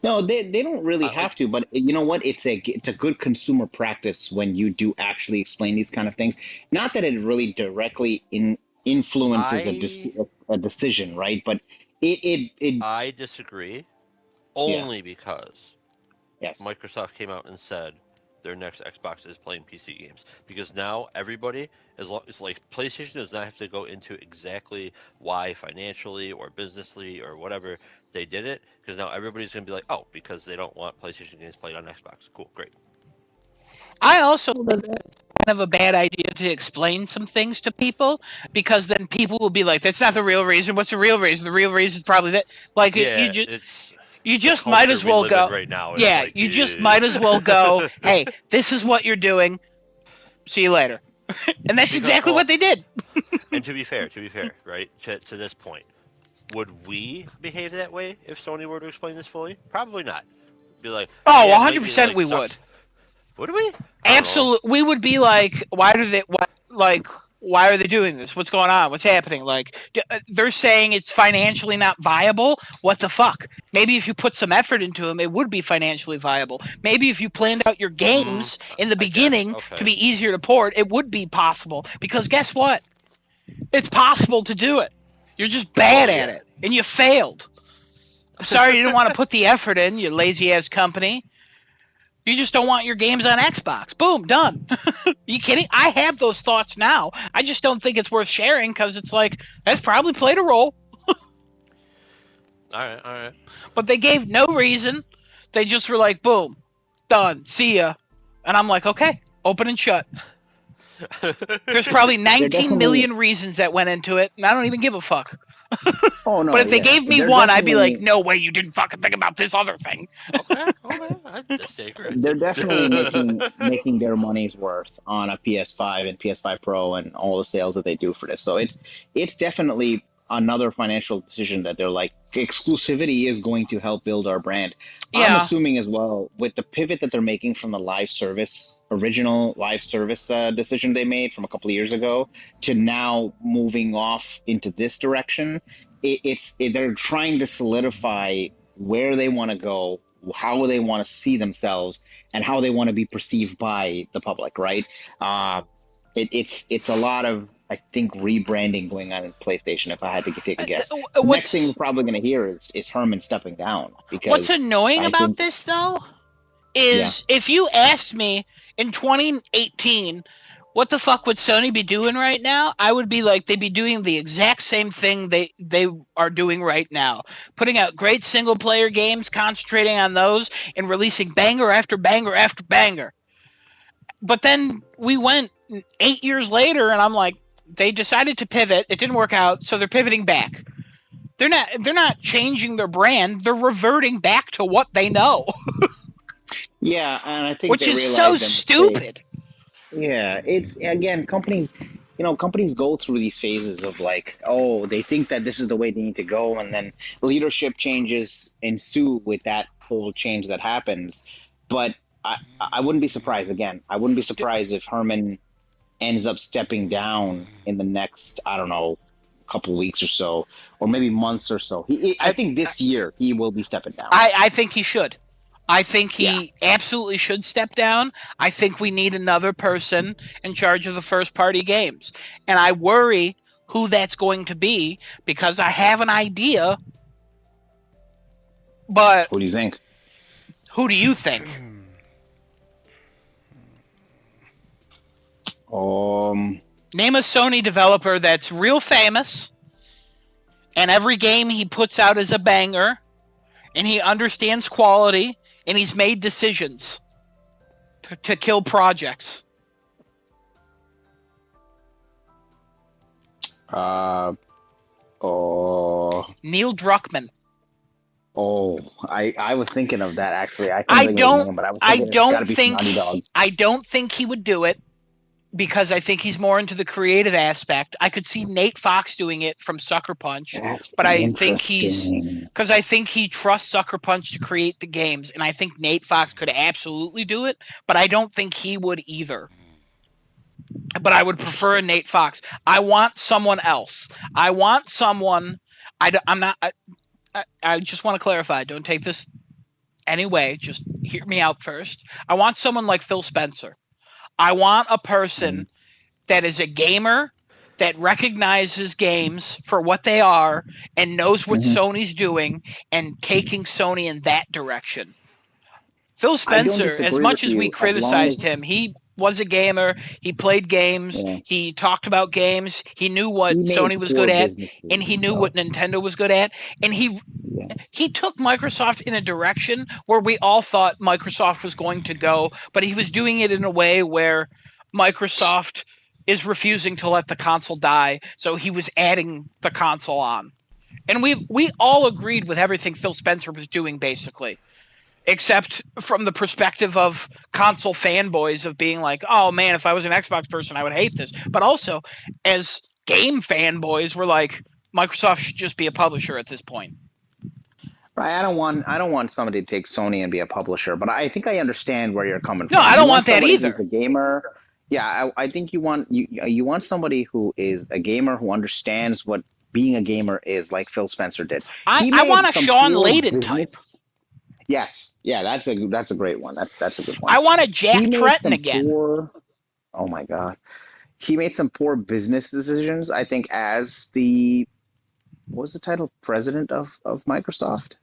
No, they don't really have to, but you know what? It's a good consumer practice when you do actually explain these kind of things. Not that it really directly influences a decision, right? But it I disagree, only because Microsoft came out and said their next Xbox is playing PC games, because now everybody, it's like PlayStation does not have to go into exactly why financially or businessly or whatever they did it, because now everybody's going to be like, oh, because they don't want PlayStation games played on Xbox. Cool, great. I also think that's kind of a bad idea to explain some things to people, because then people will be like, that's not the real reason. What's the real reason? The real reason is probably that. Like, you just might as well go. Right now, like, you just might as well go, hey, this is what you're doing. See you later. And that's exactly what they did. And to be fair, right, to this point, would we behave that way if Sony were to explain this fully? Probably not. Be like, 100% we would. Would we? Absolutely. We would be like, why are they doing this? What's going on? What's happening? Like, they're saying it's financially not viable. What the fuck? Maybe if you put some effort into them, it would be financially viable. Maybe if you planned out your games in the beginning to be easier to port, it would be possible. Because guess what? It's possible to do it. You're just bad at it, and you failed. I'm sorry you didn't want to put the effort in, you lazy-ass company. You just don't want your games on Xbox. Boom, done. Are you kidding? I have those thoughts now. I just don't think it's worth sharing, because it's like, that's probably played a role. All right. But they gave no reason. They just were like, boom, done, see ya. And I'm like, okay, open and shut. There's probably 19 million reasons that went into it, and I don't even give a fuck. Oh, no, but if they gave me one, I'd be like, no way, you didn't fucking think about this other thing. Okay. They're definitely making their money's worth on a PS5 and PS5 Pro and all the sales that they do for this. So it's definitely another financial decision that they're like, exclusivity is going to help build our brand. Yeah. I'm assuming as well, with the pivot that they're making from the original live service decision they made from a couple of years ago to now moving off into this direction, they're trying to solidify where they want to go, how they want to see themselves, and how they want to be perceived by the public, right? It's a lot of, I think, rebranding going on in PlayStation, if I had to take a guess. The next thing we're probably going to hear is Herman stepping down. Because what's annoying about this, though, is if you asked me in 2018, What the fuck would Sony be doing right now? I would be like, they'd be doing the exact same thing they are doing right now, putting out great single player games, concentrating on those, and releasing banger after banger after banger. But then we went 8 years later, and I'm like, they decided to pivot. It didn't work out, so they're pivoting back. They're not changing their brand. They're reverting back to what they know, Yeah, and I think which they is so realized their mistake. stupid. Yeah, it's again, companies go through these phases of like, oh, they think that this is the way they need to go, and then leadership changes ensue with that whole change that happens. But I wouldn't be surprised again. I wouldn't be surprised if Herman ends up stepping down in the next, I don't know, couple weeks or so, or maybe months or so. I I think this year he will be stepping down. I think he should. I think Yeah. he absolutely should step down. I think we need another person in charge of the first party games. And I worry who that's going to be because I have an idea, but What do you think? who do you think? Um, Name a Sony developer that's real famous and every game he puts out is a banger and he understands quality and he's made decisions to kill projects. uh, oh, Neil Druckmann. oh, I was thinking of that actually. I couldn't I think of his don't name, but I was I thinking it's got to don't be from think Naughty Dog. I don't think he would do it because I think he's more into the creative aspect. I could see Nate Fox doing it from Sucker Punch, That's but I think interesting. because I think he trusts Sucker Punch to create the games, and I think Nate Fox could absolutely do it, but I don't think he would either. But I would prefer a Interesting. Nate Fox. I want someone else. I want someone. I'm not. I just want to clarify. Don't take this anyway. Just hear me out first. I want someone like Phil Spencer. I want a Mm-hmm. person that is a gamer that recognizes games for what they are and knows what Mm-hmm. Sony's doing and taking Sony in that direction. Phil I don't Spencer, as disagree much with as we you as long criticized as him, he was a gamer. He played games. yeah, He talked about games. He knew what he made Sony was poor good at, business and he decisions knew what though. Nintendo was good at. And Yeah. he took Microsoft in a direction where we all thought Microsoft was going to go, but he was doing it in a way where Microsoft is refusing to let the console die, so he was adding the console on. And we all agreed with everything Phil Spencer was doing basically, except from the perspective of console fanboys of being like, "Oh man, if I was an Xbox person, I would hate this." But also as game fanboys, we're like, Microsoft should just be a publisher at this point. Right, I don't want somebody to take Sony and be a publisher, but I think I understand where you're coming No, from. I You don't want want that somebody who's either. a gamer. Yeah, I think you want somebody who is a gamer who understands what being a gamer is, like Phil Spencer did. He I want made a some Sean poor Layden type. business. Yes, yeah, that's a great one. That's a good one. I want a He Jack made Tretton some again. poor. Oh my God, he made some poor business decisions. I think as the what was the title president of Microsoft.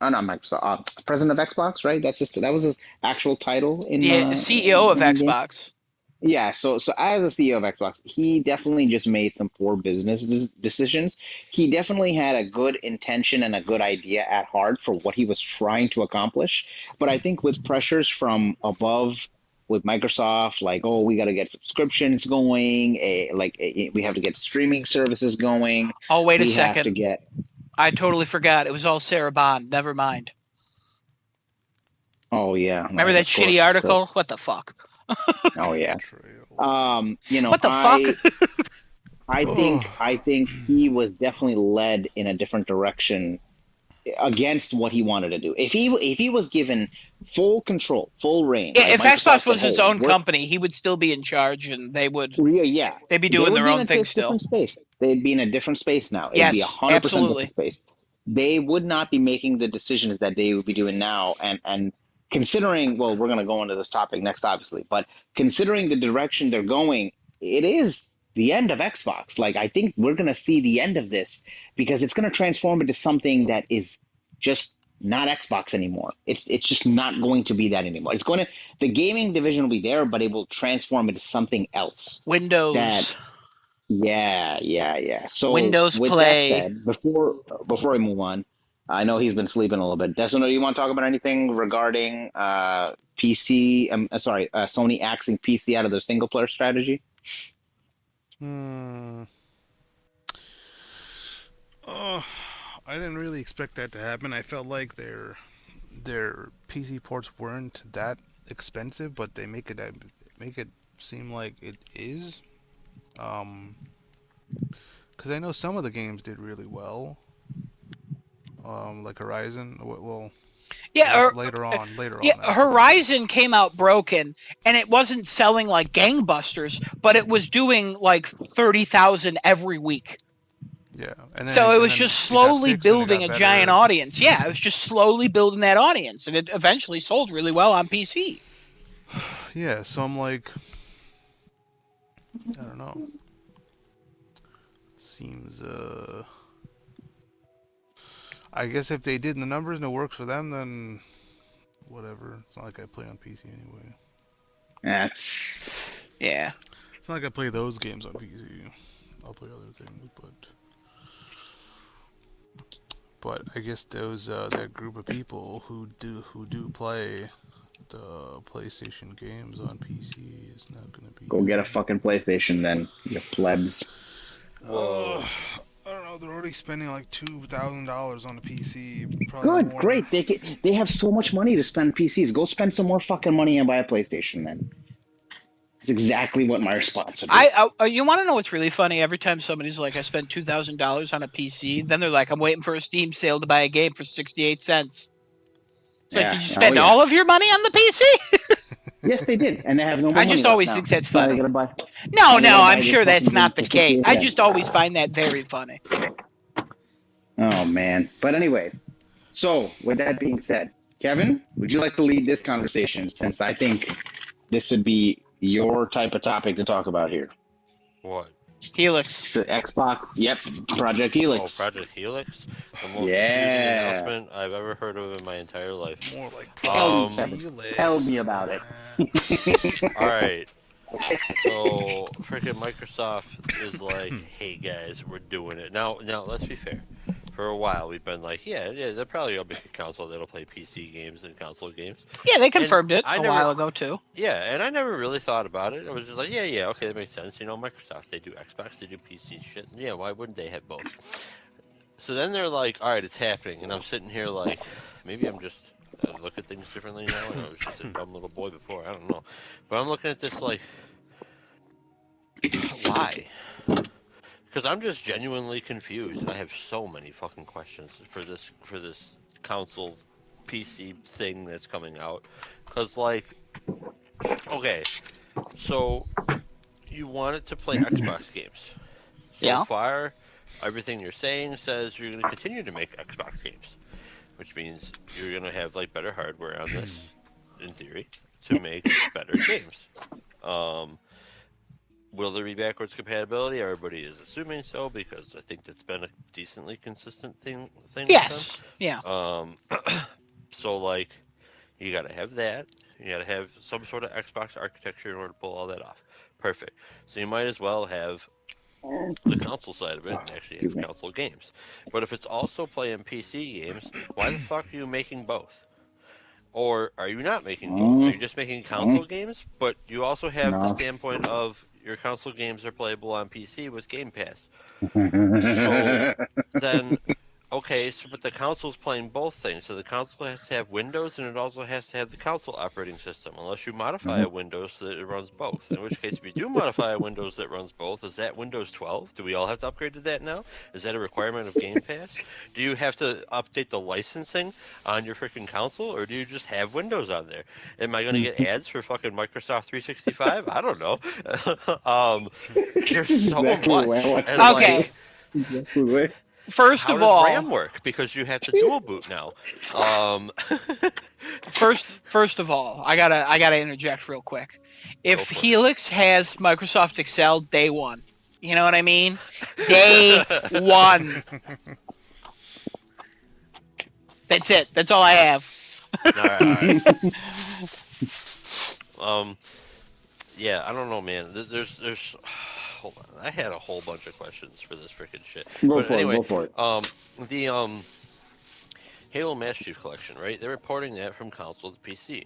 Not Microsoft. President of Xbox, right? That was his actual title The CEO of in the game. Xbox. Yeah. So as a CEO of Xbox, he definitely just made some poor business decisions. He definitely had a good intention and a good idea at heart for what he was trying to accomplish. But I think with pressures from above, with Microsoft, like, oh, we got to get subscriptions going, we have to get streaming services going, Oh, wait a we have to second. get. I totally forgot. It was all Sarah Bond. Never mind. Oh yeah, Remember right, that of shitty course, of course. article? What the fuck? Oh yeah. Betrayal. What the fuck? Oh. I think he was definitely led in a different direction against what he wanted to do. If he was given full control, full reign, Yeah, like if Microsoft Xbox said, was its hey, own we're company, he would still be in charge, and yeah, they'd be they doing would their be in own a thing still. different space. They'd be in a different space now. It'd be a Yes, 100% different absolutely. space. They would not be making the decisions that they would be doing now, and considering, well, we're going to go into this topic next, obviously, but considering the direction they're going, it is the end of Xbox. Like, I think we're going to see the end of this because it's going to transform into something that is just not Xbox anymore. It's just not going to be that anymore. The gaming division will be there, but it will transform into something else. That Windows. yeah. So Windows with that Play. said, before I move on, I know he's been sleeping a little bit. Desmond, do you want to talk about anything regarding PC? Sorry, Sony axing PC out of their single player strategy? Hmm. Oh, I didn't really expect that to happen. I felt like their PC ports weren't that expensive, but they make it seem like it is. Um, because I know some of the games did really well. Like Horizon. Well, I Yeah, guess or, later yeah. on after that. Horizon came out broken, and it wasn't selling like gangbusters, but it was doing like 30,000 every week. Yeah, So it and was then just it got slowly fixed and it building got a giant better. audience. Yeah, it was just slowly building that audience, and it eventually sold really well on PC. Yeah, so I'm like, I don't know. Seems I guess if they did the numbers and it works for them, then whatever. It's not like I play on PC anyway. That's Yeah. It's not like I play those games on PC. I'll play other things, but I guess those that group of people who do play the PlayStation games on PC is not gonna be. go get a fucking PlayStation then, you plebs. Whoa. I don't know. They're already spending like $2,000 on a PC, probably Good, more. great. They have so much money to spend PCs. Go spend some more fucking money and buy a PlayStation then. That's exactly what my response would be. You want to know what's really funny? Every time somebody's like, "I spent $2,000 on a PC," then they're like, "I'm waiting for a Steam sale to buy a game for 68 cents." It's like, Yeah. did you Oh spend yeah. all of your money on the PC? Yes, they did, and they have no more I money just left always now. think that's So now they funny. gotta buy. No, Now they no, gotta I'm buy this sure that's fucking not game the for case. 68 I just cents. always find that very funny. Oh man. But anyway, so with that being said, Kevin, would you like to lead this conversation since I think this would be your type of topic to talk about here? What? Helix. So Xbox, yep, Project Oh, Helix. Project Helix? The most confusing Yeah. announcement I've ever heard of in my entire life. More like Tell me, Project Um, Kevin. Tell Helix. me about it. alright. So, freaking Microsoft is like, hey guys, we're doing it. Now, let's be fair. For a while, we've been like, yeah, they're probably gonna make a console that'll play PC games and console games. Yeah, they And confirmed it I a never, while ago too. yeah, and I never really thought about it. I was just like, yeah, okay, that makes sense. You know, Microsoft, they do Xbox, they do PC shit. Yeah, why wouldn't they have both? So then they're like, all right, it's happening, and I'm sitting here like, maybe I'm just look at things differently now, and I was just a dumb little boy before. I don't know, but I'm looking at this like, why? Because I'm just genuinely confused, and I have so many fucking questions for this console PC thing that's coming out. Because like, okay, so you want it to play Xbox games. So Yeah. far, everything you're saying says you're going to continue to make Xbox games, which means you're going to have like better hardware on this, in theory, to make better games. Um, will there be backwards compatibility? Everybody is assuming so because I think that's been a decently consistent thing with them. Yes. Yeah. Um, so like you got to have that. You got to have some sort of Xbox architecture in order to pull all that off. Perfect. So you might as well have the console side of it and actually Excuse have me. console games. But if it's also playing PC games, why the fuck are you making both? Or are you not making both? Are you Mm, just making console mm, games, but you also have the no. standpoint of your console games are playable on PC with Game Pass? So then, okay, so but the console's playing both things. So the console has to have Windows and it also has to have the console operating system, unless you modify a Windows so that it runs both. In which case, if you do modify a Windows that runs both, is that Windows 12? Do we all have to upgrade to that now? Is that a requirement of Game Pass? Do you have to update the licensing on your freaking console, or do you just have Windows on there? Am I going to get ads for fucking Microsoft 365? I don't know. There's so Exactly where I much, want and to say. like, Okay. Exactly where. First how of does all, RAM work? Because you have to dual boot now. Um, first of all, I gotta interject real quick. go If for it. Helix has Microsoft Excel, day one. You know what I mean? Day one. That's it. That's all I have. All right. Yeah, I don't know, man. There's. Hold on. I had a whole bunch of questions for this freaking shit. Go But for it. anyway, Go for it. the Halo Master Chief Collection, right? They're porting that from console to PC.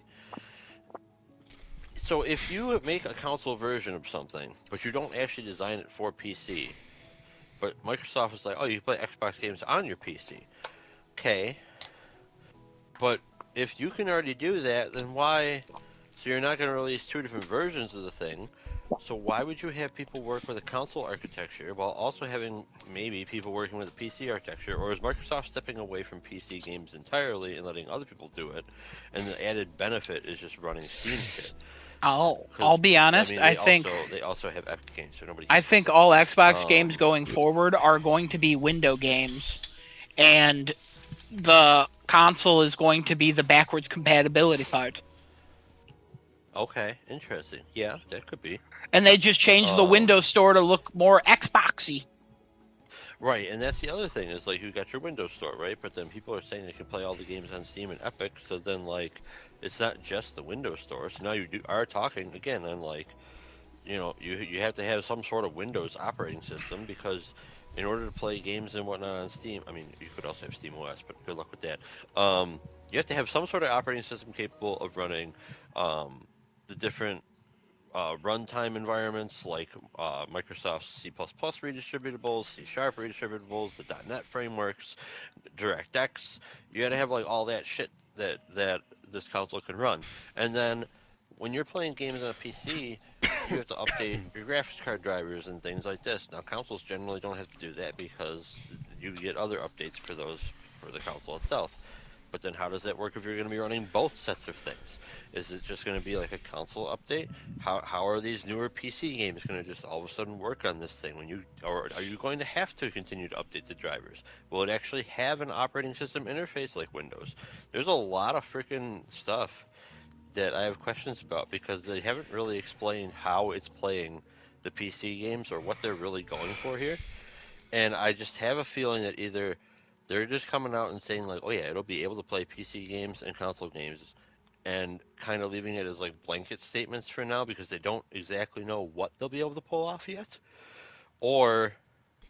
So if you make a console version of something, but you don't actually design it for PC, but Microsoft is like, oh, you can play Xbox games on your PC. Okay, but if you can already do that, then why? So you're not going to release two different versions of the thing. So why would you have people work with a console architecture while also having maybe people working with a PC architecture? Or is Microsoft stepping away from PC games entirely and letting other people do it? And the added benefit is just running Steam shit. I'll be I honest. mean, they also have Epic Games, so nobody. I think all Xbox games Um, going forward are going to be window games, and the console is going to be the backwards compatibility part. okay, interesting. Yeah, that could be. And they just changed the Um, Windows Store to look more Xboxy. right, and that's the other thing is like you got your Windows Store, right? But then people are saying they can play all the games on Steam and Epic, so then like it's not just the Windows Store. So now are talking again on like you have to have some sort of Windows operating system because in order to play games and whatnot on Steam, I mean you could also have Steam OS, but good luck with that. You have to have some sort of operating system capable of running um, the different runtime environments like Microsoft C++ redistributables, C# redistributables, the .NET frameworks, DirectX. You got to have like all that shit that this console can run. And then when you're playing games on a PC, you have to update your graphics card drivers and things like this. Now consoles generally don't have to do that because you get other updates for those for the console itself. But then how does that work if you're going to be running both sets of things? Is it just going to be like a console update? How are these newer PC games going to just all of a sudden work on this thing or are you going to have to continue to update the drivers? Will it actually have an operating system interface like Windows? There's a lot of freaking stuff that I have questions about because they haven't really explained how it's playing the PC games or what they're really going for here. And I just have a feeling that either they're just coming out and saying like, "Oh yeah, it'll be able to play PC games and console games," and kind of leaving it as like blanket statements for now because they don't exactly know what they'll be able to pull off yet, or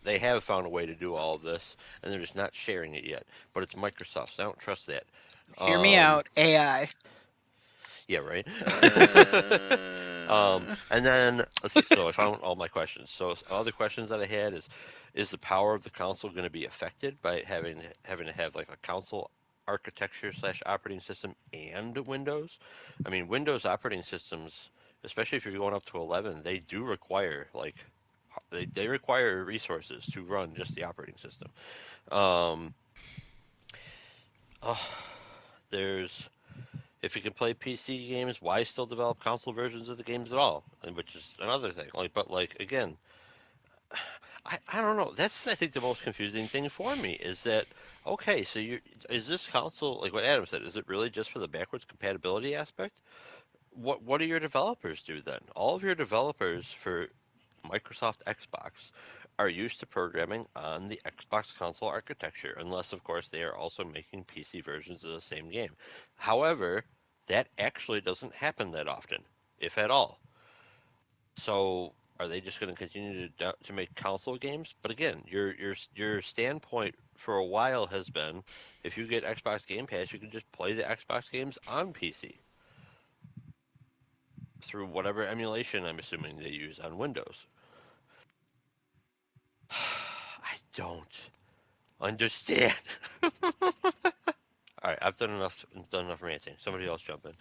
they have found a way to do all of this and they're just not sharing it yet. But it's Microsoft, so I don't trust that. Hear me Um, out, AI. yeah, right. And then let's see. So I found all my questions. So other questions that I had is the power of the console going to be affected by having to have like a console architecture slash operating system and Windows? I mean, Windows operating systems, especially if you're going up to 11, they do require like they require resources to run just the operating system. Um, oh, there's if you can play PC games, why still develop console versions of the games at all? And which is another thing. Like, but like again, I don't know. That's I think the most confusing thing for me is that okay, so you is this console like what Adam said? Is it really just for the backwards compatibility aspect? What do your developers do then? All of your developers for Microsoft Xbox are used to programming on the Xbox console architecture, unless, of course, they are also making PC versions of the same game. However, that actually doesn't happen that often, if at all. So, are they just going to continue to make console games? But again, your standpoint for a while has been, if you get Xbox Game Pass, you can just play the Xbox games on PC through whatever emulation I'm assuming they use on Windows. I don't understand. All right, I've done enough. Done enough ranting. Somebody else jump in.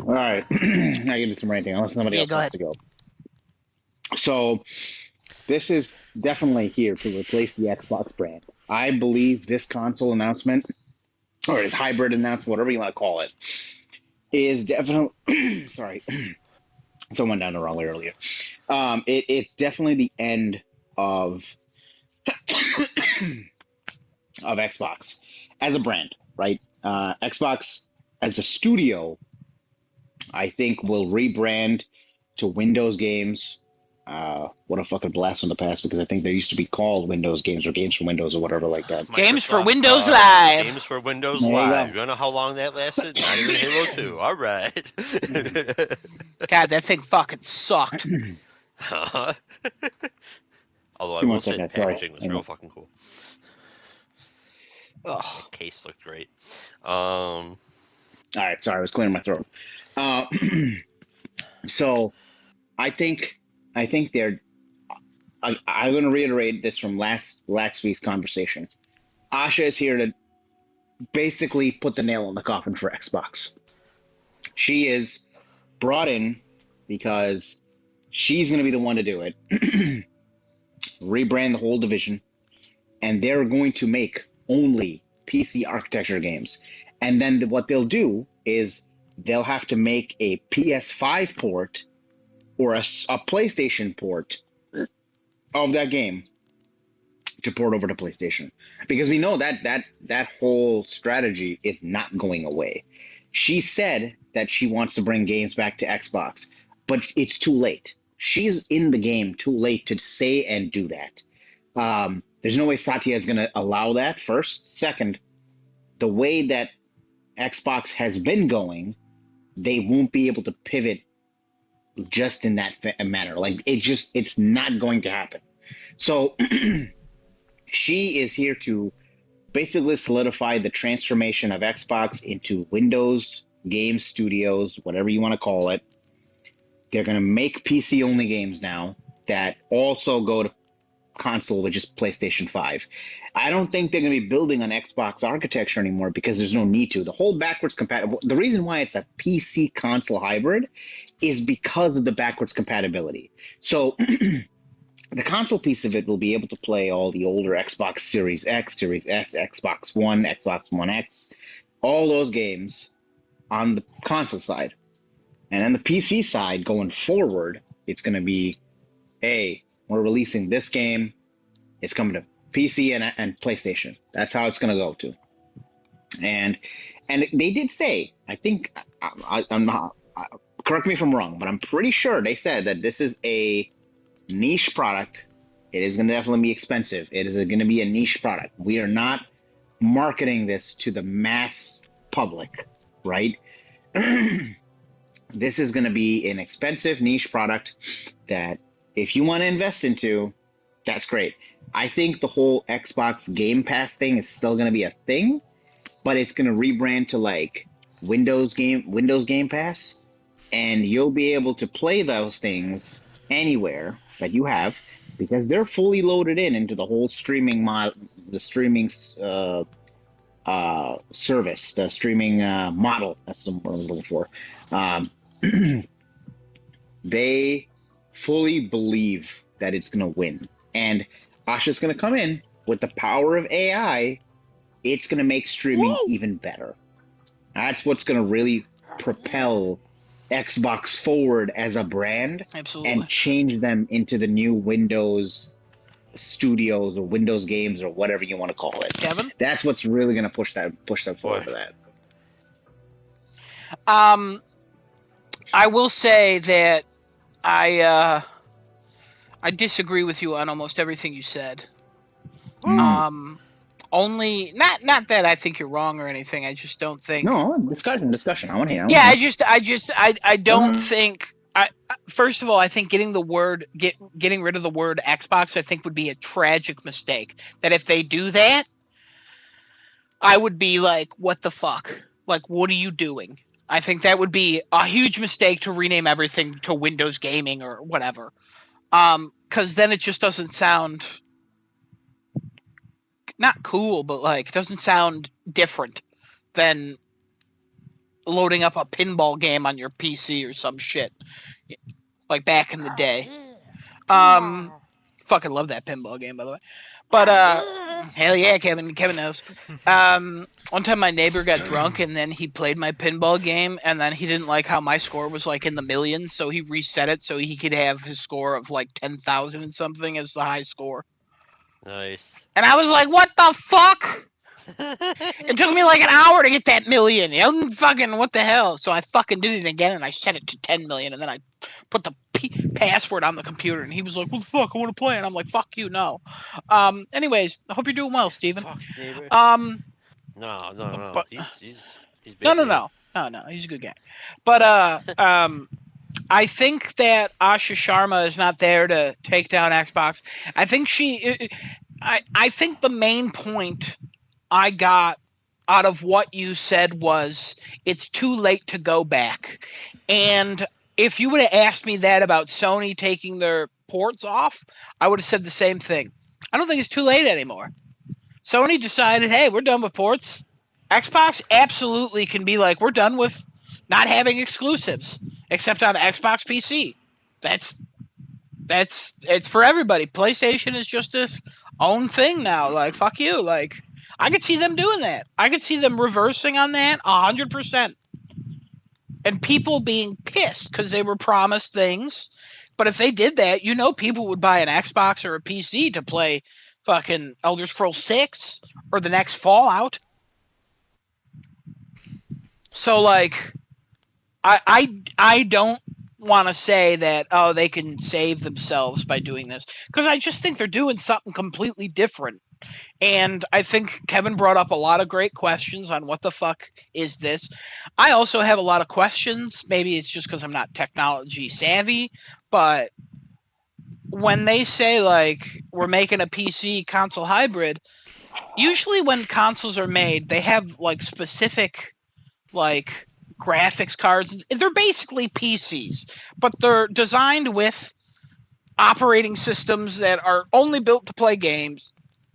All right. I give you some ranting unless somebody Yeah, else go wants ahead. to go. So this is definitely here to replace the Xbox brand. I believe this console announcement or this hybrid announcement, whatever you want to call it, is definitely sorry, someone down the wrong earlier. It's definitely the end of of Xbox as a brand, right? Xbox as a studio, I think will rebrand to Windows games. what a fucking blast from the past, because I think there used to be called Windows games or games for Windows or whatever like that. Games for Microsoft Windows Live. Games for Windows There you Live. go. You know how long that lasted? Not even Halo 2. All right. God, that thing fucking sucked. Although I Give me will 1 say the second. Sorry. packaging was Hang real on. fucking cool. Ugh. The case looked great. All right. Sorry, I was clearing my throat. So I think they're. I'm going to reiterate this from last week's conversation. Asha is here to basically put the nail in the coffin for Xbox. She is brought in because she's going to be the one to do it, rebrand the whole division, and they're going to make only PC architecture games. And then what they'll do is they'll have to make a PS5 port or a PlayStation port of that game to port over to PlayStation, because we know that whole strategy is not going away. She said that she wants to bring games back to Xbox, but it's too late. She's in the game too late to say and do that. There's no way Satya is going to allow that. First, second, the way that Xbox has been going, they won't be able to pivot just in that manner. Like it's not going to happen. So she is here to basically solidify the transformation of Xbox into Windows game studios, whatever you want to call it. They're going to make PC only games now that also go to console, which is PlayStation 5. I don't think they're going to be building on Xbox architecture anymore because there's no need to. The whole backwards compatible. The reason why it's a PC console hybrid is because of the backwards compatibility. So the console piece of it will be able to play all the older Xbox Series X, Series S, Xbox One, Xbox One X, all those games on the console side. And on the PC side, going forward, it's going to be, hey, we're releasing this game. It's coming to PC and PlayStation. That's how it's going to go to. And they did say, I think, I'm not, correct me if I'm wrong, but I'm pretty sure they said that this is a niche product. It is going to definitely be expensive. It is going to be a niche product. We are not marketing this to the mass public, right? This is going to be an expensive niche product that if you want to invest into, that's great. I think the whole Xbox Game Pass thing is still going to be a thing, but it's going to rebrand to like Windows Game Pass, and you'll be able to play those things anywhere that you have because they're fully loaded into the whole streaming service, the streaming model. That's the word I was looking for. They fully believe that it's going to win. And Asha's going to come in with the power of AI. It's going to make streaming even better. That's what's going to really propel Xbox forward as a brand. Absolutely. And change them into the new Windows studios or Windows games or whatever you want to call it. Kevin? That's what's really going to push them forward for that. I will say that I disagree with you on almost everything you said. Only not that I think you're wrong or anything. I just don't think. No, discussion. I want to hear. Yeah, I don't think. First of all, I think getting rid of the word Xbox, I think would be a tragic mistake. That if they do that, I would be like, what the fuck? Like, what are you doing? I think that would be a huge mistake to rename everything to Windows Gaming or whatever. Because then it just doesn't sound not cool, but like it doesn't sound different than loading up a pinball game on your PC or some shit. Like back in the day. Fucking love that pinball game, by the way. But hell yeah, Kevin knows. One time my neighbor got drunk and then he played my pinball game and then he didn't like how my score was like in the millions, so he reset it so he could have his score of like 10,000 and something as the high score. Nice. And I was like, what the fuck? It took me like an hour to get that million. Fucking what the hell? So I fucking did it again, and I set it to 10 million, and then I put the password on the computer, and he was like, "What the fuck? I want to play." And I'm like, "Fuck you, no." Anyways, I hope you're doing well, Steven. Fuck neighbor. Um, No. but He's no, bad no, news. no, he's a good guy. But I think that Asha Sharma is not there to take down Xbox. I think I think the main point I got out of what you said was it's too late to go back. And if you would have asked me that about Sony taking their ports off, I would have said the same thing. I don't think it's too late anymore. Sony decided, hey, we're done with ports. Xbox absolutely can be like, we're done with not having exclusives except on Xbox PC. That's it's for everybody. PlayStation is just this own thing now. Like fuck you. Like I could see them doing that. I could see them reversing on that 100%. And people being pissed because they were promised things. But if they did that, people would buy an Xbox or a PC to play fucking Elder Scrolls 6 or the next Fallout. So like I don't want to say that they can save themselves by doing this, because I just think they're doing something completely different. And I think Kevin brought up a lot of great questions on what the fuck is this. I also have a lot of questions. Maybe it's just because I'm not technology savvy, but when they say like we're making a PC console hybrid, usually when consoles are made, they have like specific like graphics cards. They're basically PCs, but they're designed with operating systems that are only built to play games,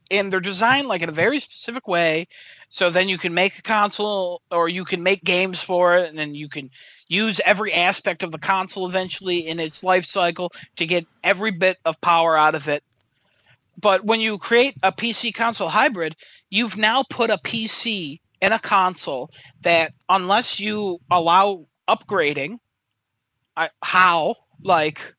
and they're designed like in a very specific way. So then you can make a console, or you can make games for it, and then you can use every aspect of the console eventually in its life cycle to get every bit of power out of it. But when you create a PC console hybrid, you've now put a PC in a console that, unless you allow upgrading, how? Like,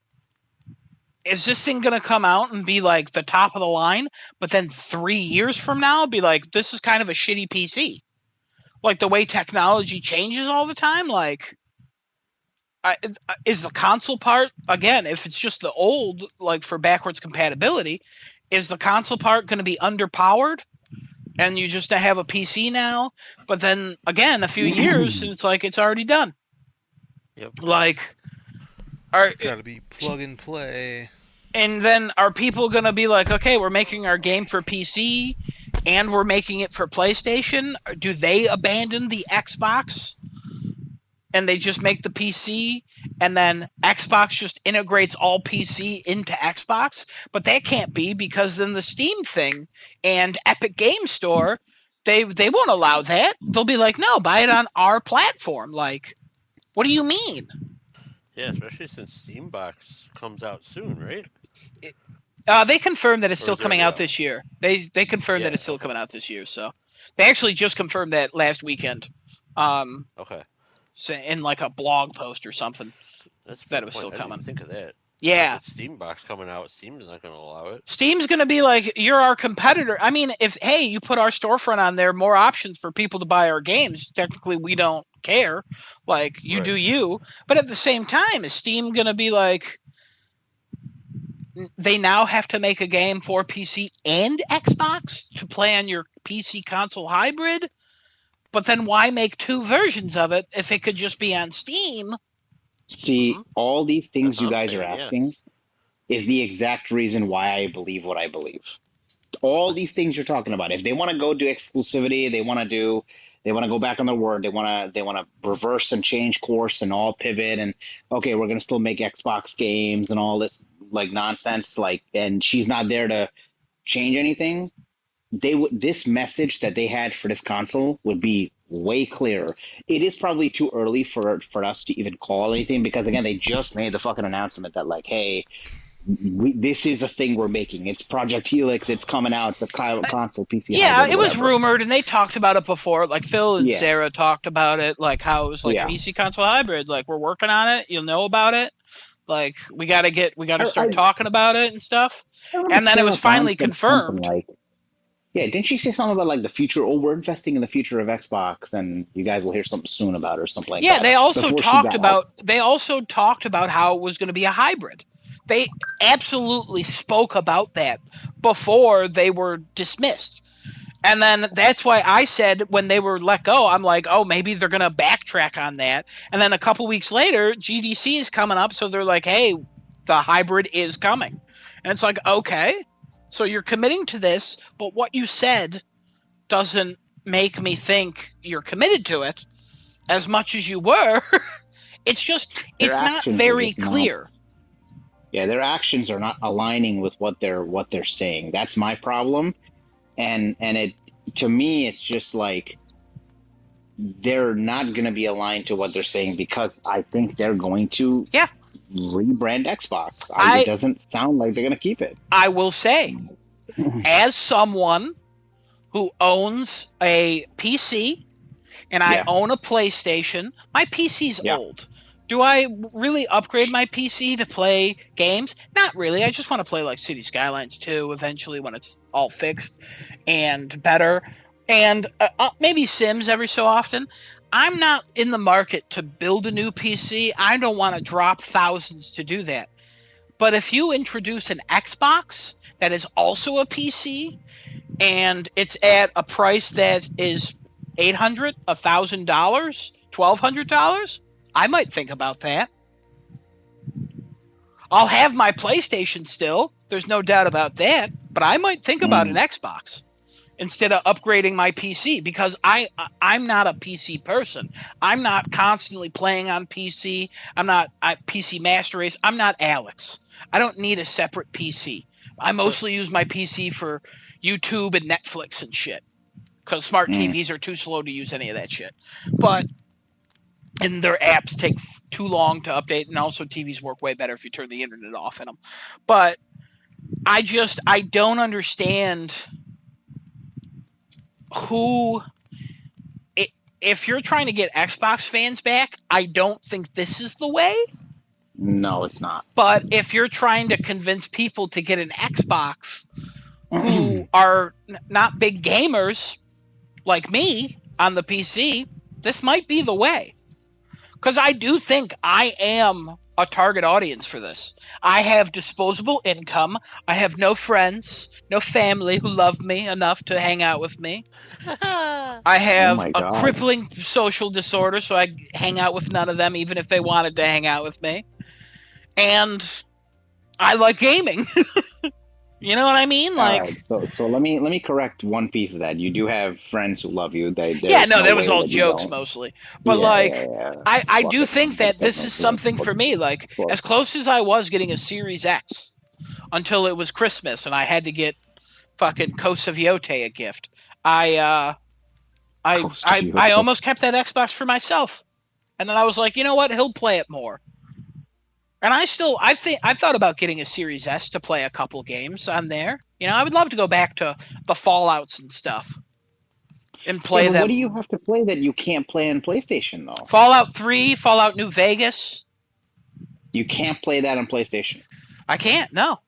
is this thing going to come out and be like the top of the line, but then 3 years from now be like, this is kind of a shitty PC? Like, the way technology changes all the time, like, is the console part, again, if it's just the old, like for backwards compatibility, is the console part going to be underpowered and you just have a PC now? But then again, a few years, it's like it's already done. Yep. Like, It's got to be plug and play. And then are people going to be like, okay, we're making our game for PC and we're making it for PlayStation? Do they abandon the Xbox and they just make the PC, and then Xbox just integrates all PC into Xbox? But that can't be, because then the Steam thing and Epic Game Store, they won't allow that. They'll be like, no, buy it on our platform. Like, what do you mean? Yeah, especially since Steambox comes out soon, right? They confirmed that it's still coming out this year. They confirmed that it's still coming out this year. So they actually just confirmed that last weekend. Okay. In like a blog post or something. That's that it was still coming. I didn't think of that. Yeah. Steambox coming out, Steam's not going to allow it. Steam's going to be like, you're our competitor. I mean, if, hey, you put our storefront on there, more options for people to buy our games, technically we don't care. Like, you do you. But at the same time, is Steam going to be like, they now have to make a game for PC and Xbox to play on your PC console hybrid? But then why make two versions of it if it could just be on Steam? See, all these things you guys are asking is the exact reason why I believe what I believe. All these things you're talking about, if they want to go do exclusivity, they want to go back on their word, they want to reverse and change course and all pivot, and okay, we're going to still make Xbox games and all this like nonsense, like, and she's not there to change anything. This message that they had for this console would be way clearer. It is probably too early for us to even call anything, because again, they just made the fucking announcement that like, hey, this is a thing we're making. It's Project Helix. It's coming out. The console PC. Yeah, hybrid, it was rumored, and they talked about it before. Like Phil and Sarah talked about it, like how it was like PC console hybrid. Like, we're working on it. You'll know about it. Like, we gotta start talking about it and stuff. And then it was finally confirmed. Yeah, didn't she say something about like the future? Oh, we're investing in the future of Xbox, and you guys will hear something soon about it or something like Yeah, that. they also Before she talked got out. about how it was going to be a hybrid. They absolutely spoke about that before they were dismissed. And then that's why I said when they were let go, I'm like, oh, maybe they're going to backtrack on that. And then a couple weeks later, GDC is coming up, so they're like, hey, the hybrid is coming. And it's like, okay, so you're committing to this, but what you said doesn't make me think you're committed to it as much as you were. Their It's not actions are very just not. clear. Yeah, their actions are not aligning with what they're saying. That's my problem. And it to me, it's just like they're not going to be aligned to what they're saying because I think they're going to Yeah, rebrand Xbox. It I doesn't sound like they're going to keep it. I will say, as someone who owns a PC and I Yeah, own a PlayStation, my PC's yeah. old. Do I really upgrade my PC to play games? Not really. I just want to play like City Skylines 2 eventually when it's all fixed and better. And maybe Sims every so often. I'm not in the market to build a new PC. I don't want to drop thousands to do that. But if you introduce an Xbox that is also a PC and it's at a price that is $800, $1,000, $1,200, I might think about that. I'll have my PlayStation still. There's no doubt about that. But I might think about an Mm, Xbox instead of upgrading my PC because I'm not a PC person. I'm not constantly playing on PC. I'm not PC Master Race. I'm not Alex. I don't need a separate PC. I mostly use my PC for YouTube and Netflix and shit because smart mm, TVs are too slow to use any of that shit. But and their apps take too long to update, and also TVs work way better if you turn the internet off in them. But I don't understand who if you're trying to get Xbox fans back, I don't think this is the way. no, it's not. But if you're trying to convince people to get an Xbox who are not big gamers like me on the PC, this might be the way. Because I do think I am a target audience for this. I have disposable income. I have no friends, no family who love me enough to hang out with me. I Oh have my a God. crippling social disorder, so I hang out with none of them, even if they wanted to hang out with me. And I like gaming. You know what I mean? All right. Like, So let me correct one piece of that. You do have friends who love you. yeah, There's no, no that was way all that you jokes don't. mostly. But Yeah, yeah, like, yeah. I do Fucking think that this is definitely. something for me. Like, as close as I was getting a Series X until it was Christmas and I had to get fucking Kosaviote a gift. I I Yote. almost kept that Xbox for myself. And then I was like, you know what? He'll play it more. And I thought about getting a Series S to play a couple games on there. You know, I would love to go back to the Fallouts and stuff and Yeah, play but what do you them. have to play that you can't play on PlayStation though? Fallout 3, Fallout New Vegas. You can't play that on PlayStation. I can't. No.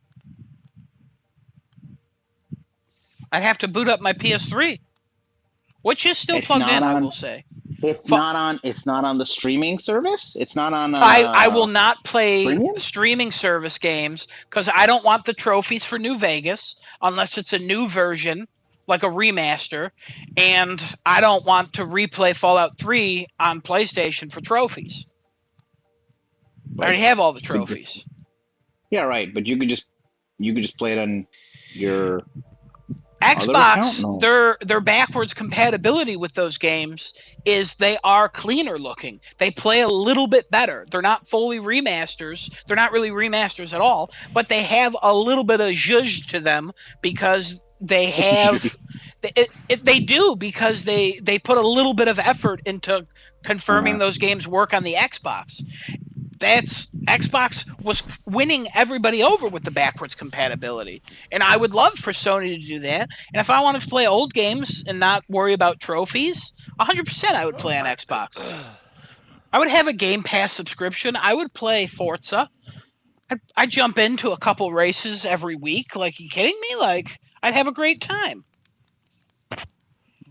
I'd have to boot up my PS3, which is still It's plugged not in, I on. will say. It's Fa- not on. It's not on the streaming service. It's not on I will not play premium. streaming service games because I don't want the trophies for New Vegas unless it's a new version, like a remaster, and I don't want to replay Fallout 3 on PlayStation for trophies. I But already have all the but trophies. yeah, right. But you could just play it on your other account. Xbox, No. their backwards compatibility with those games is they are cleaner looking. They play a little bit better. They're not fully remasters. They're not really remasters at all, but they have a little bit of zhuzh to them because they do because they put a little bit of effort into confirming Uh, those games work on the Xbox. That's Xbox was winning everybody over with the backwards compatibility. And I would love for Sony to do that. And if I wanted to play old games and not worry about trophies, 100% I would play on Xbox. I would have a Game Pass subscription. I would play Forza. I jump into a couple races every week. Like, you kidding me? Like, I'd have a great time.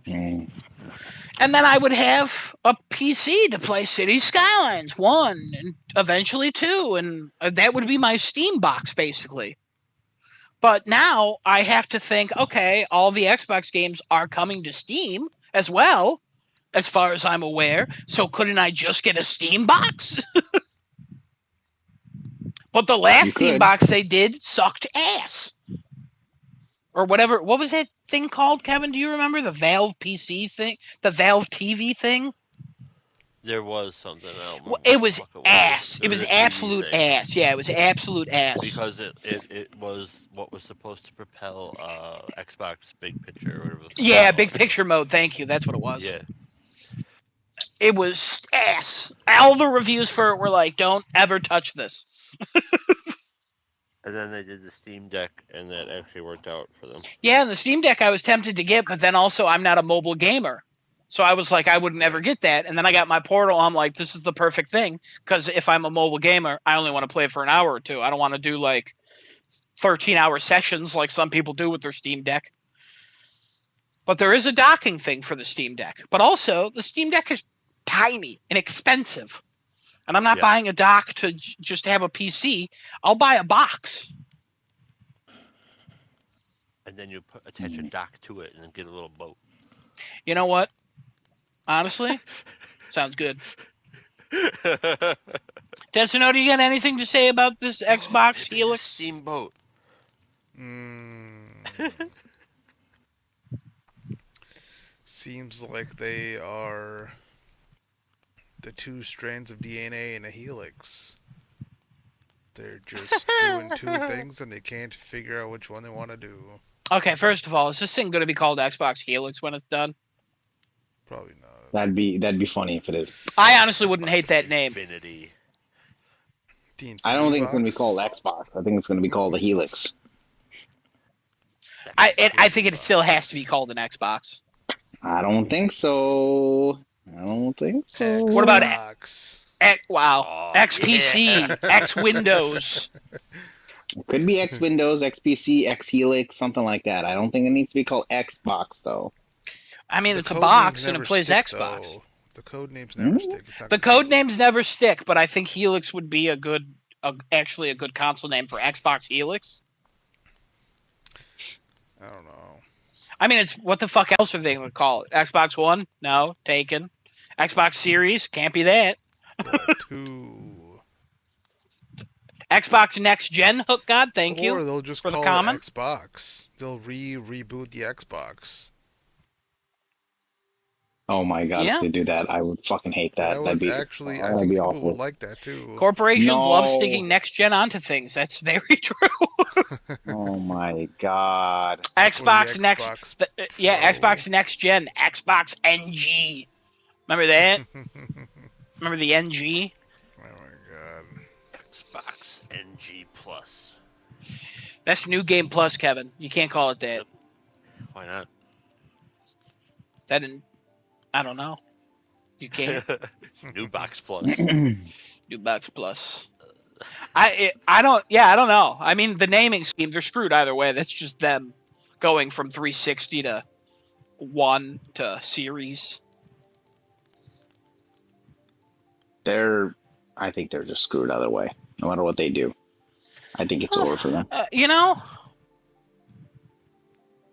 Mm. And then I would have a PC to play City Skylines 1 and eventually 2, and that would be my Steam box, basically. But now I have to think, okay, all the Xbox games are coming to Steam as well, as far as I'm aware, so couldn't I just get a Steam box? But the last You Steam could. box they did sucked ass. Or whatever. What was that thing called, Kevin? Do you remember the Valve PC thing? The Valve TV thing? There was something. I don't remember It what the was fuck it was. ass. It It was was a TV absolute thing. ass. Yeah, it was absolute ass. Because it was what was supposed to propel Xbox Big Picture or whatever the fuck Yeah, they call big it. picture mode. Thank you. That's what it was. Yeah. It was ass. All the reviews for it were like, "Don't ever touch this." And then they did the Steam Deck, and that actually worked out for them. Yeah, and the Steam Deck I was tempted to get, but then also I'm not a mobile gamer. So I was like, I would never get that. And then I got my Portal. I'm like, this is the perfect thing. Because if I'm a mobile gamer, I only want to play it for an hour or two. I don't want to do like 13-hour sessions like some people do with their Steam Deck. But there is a docking thing for the Steam Deck. But also, the Steam Deck is tiny and expensive. And I'm not buying a dock to just have a PC. I'll buy a box. And then you attach a dock to it and then get a little boat. You know what? Honestly, sounds good. Destino, do you got anything to say about this Xbox Helix? Steamboat. Seems like they are the two strands of DNA in a helix. They're just doing two things and they can't figure out which one they want to do. Okay, first of all, is this thing going to be called Xbox Helix when it's done? Probably not. That'd be funny if it is. I honestly wouldn't hate that name. Infinity. I don't think it's gonna be called Xbox. I think it's gonna be called the Helix. I think it still has to be called an Xbox. I don't think so. I don't think so. What about Xbox? Wow, XPC, yeah. X Windows. It could be X Windows, XPC, X Helix, something like that. I don't think it needs to be called Xbox though. I mean, The it's a code box names and it never plays stick, Xbox. though. The code names never stick. It's not The gonna code names never stick, but I think Helix would be actually a good console name for Xbox Helix. I don't know. I mean, it's what the fuck else are they going to call it? Xbox One? No, taken. Xbox Series? Can't be that. Two. Xbox Next Gen? Hook God, thank Or you. they'll just for the call comment. it Xbox. They'll reboot the Xbox. Oh my god, Yeah. if they do that, I would fucking hate that. That That'd would be actually, I that'd think be people awful. would like that too. Corporations No. love sticking Next Gen onto things. That's very true. Oh my god. Xbox Or the Next, Xbox yeah, Pro. Xbox Next Gen, Xbox NG. Remember that? Remember the NG? Oh my god. Xbox NG Plus. That's New Game Plus, Kevin. You can't call it that. Why not? That didn't. I don't know. You can't. New Box Plus. New Box Plus. I don't. Yeah, I don't know. I mean, the naming schemes are screwed either way. That's just them going from 360 to One to Series. I think they're just screwed either way. No matter what they do, I think it's over for them. You know.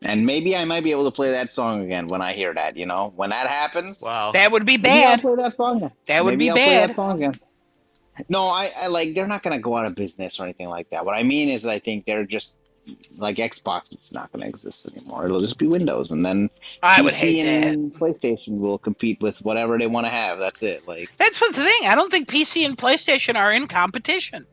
And maybe I might be able to play that song again when I hear that. You know, when that happens. Wow. That would be Maybe I'll bad. play that song again. That would Maybe be I'll play bad. that song again. No, I like. They're not gonna go out of business or anything like that. What I mean is, I think they're just like Xbox is not gonna exist anymore. It'll just be Windows, and then I PC would hate and PlayStation will compete with whatever they want to have. That's it. Like That's what's the thing. I don't think PC and PlayStation are in competition.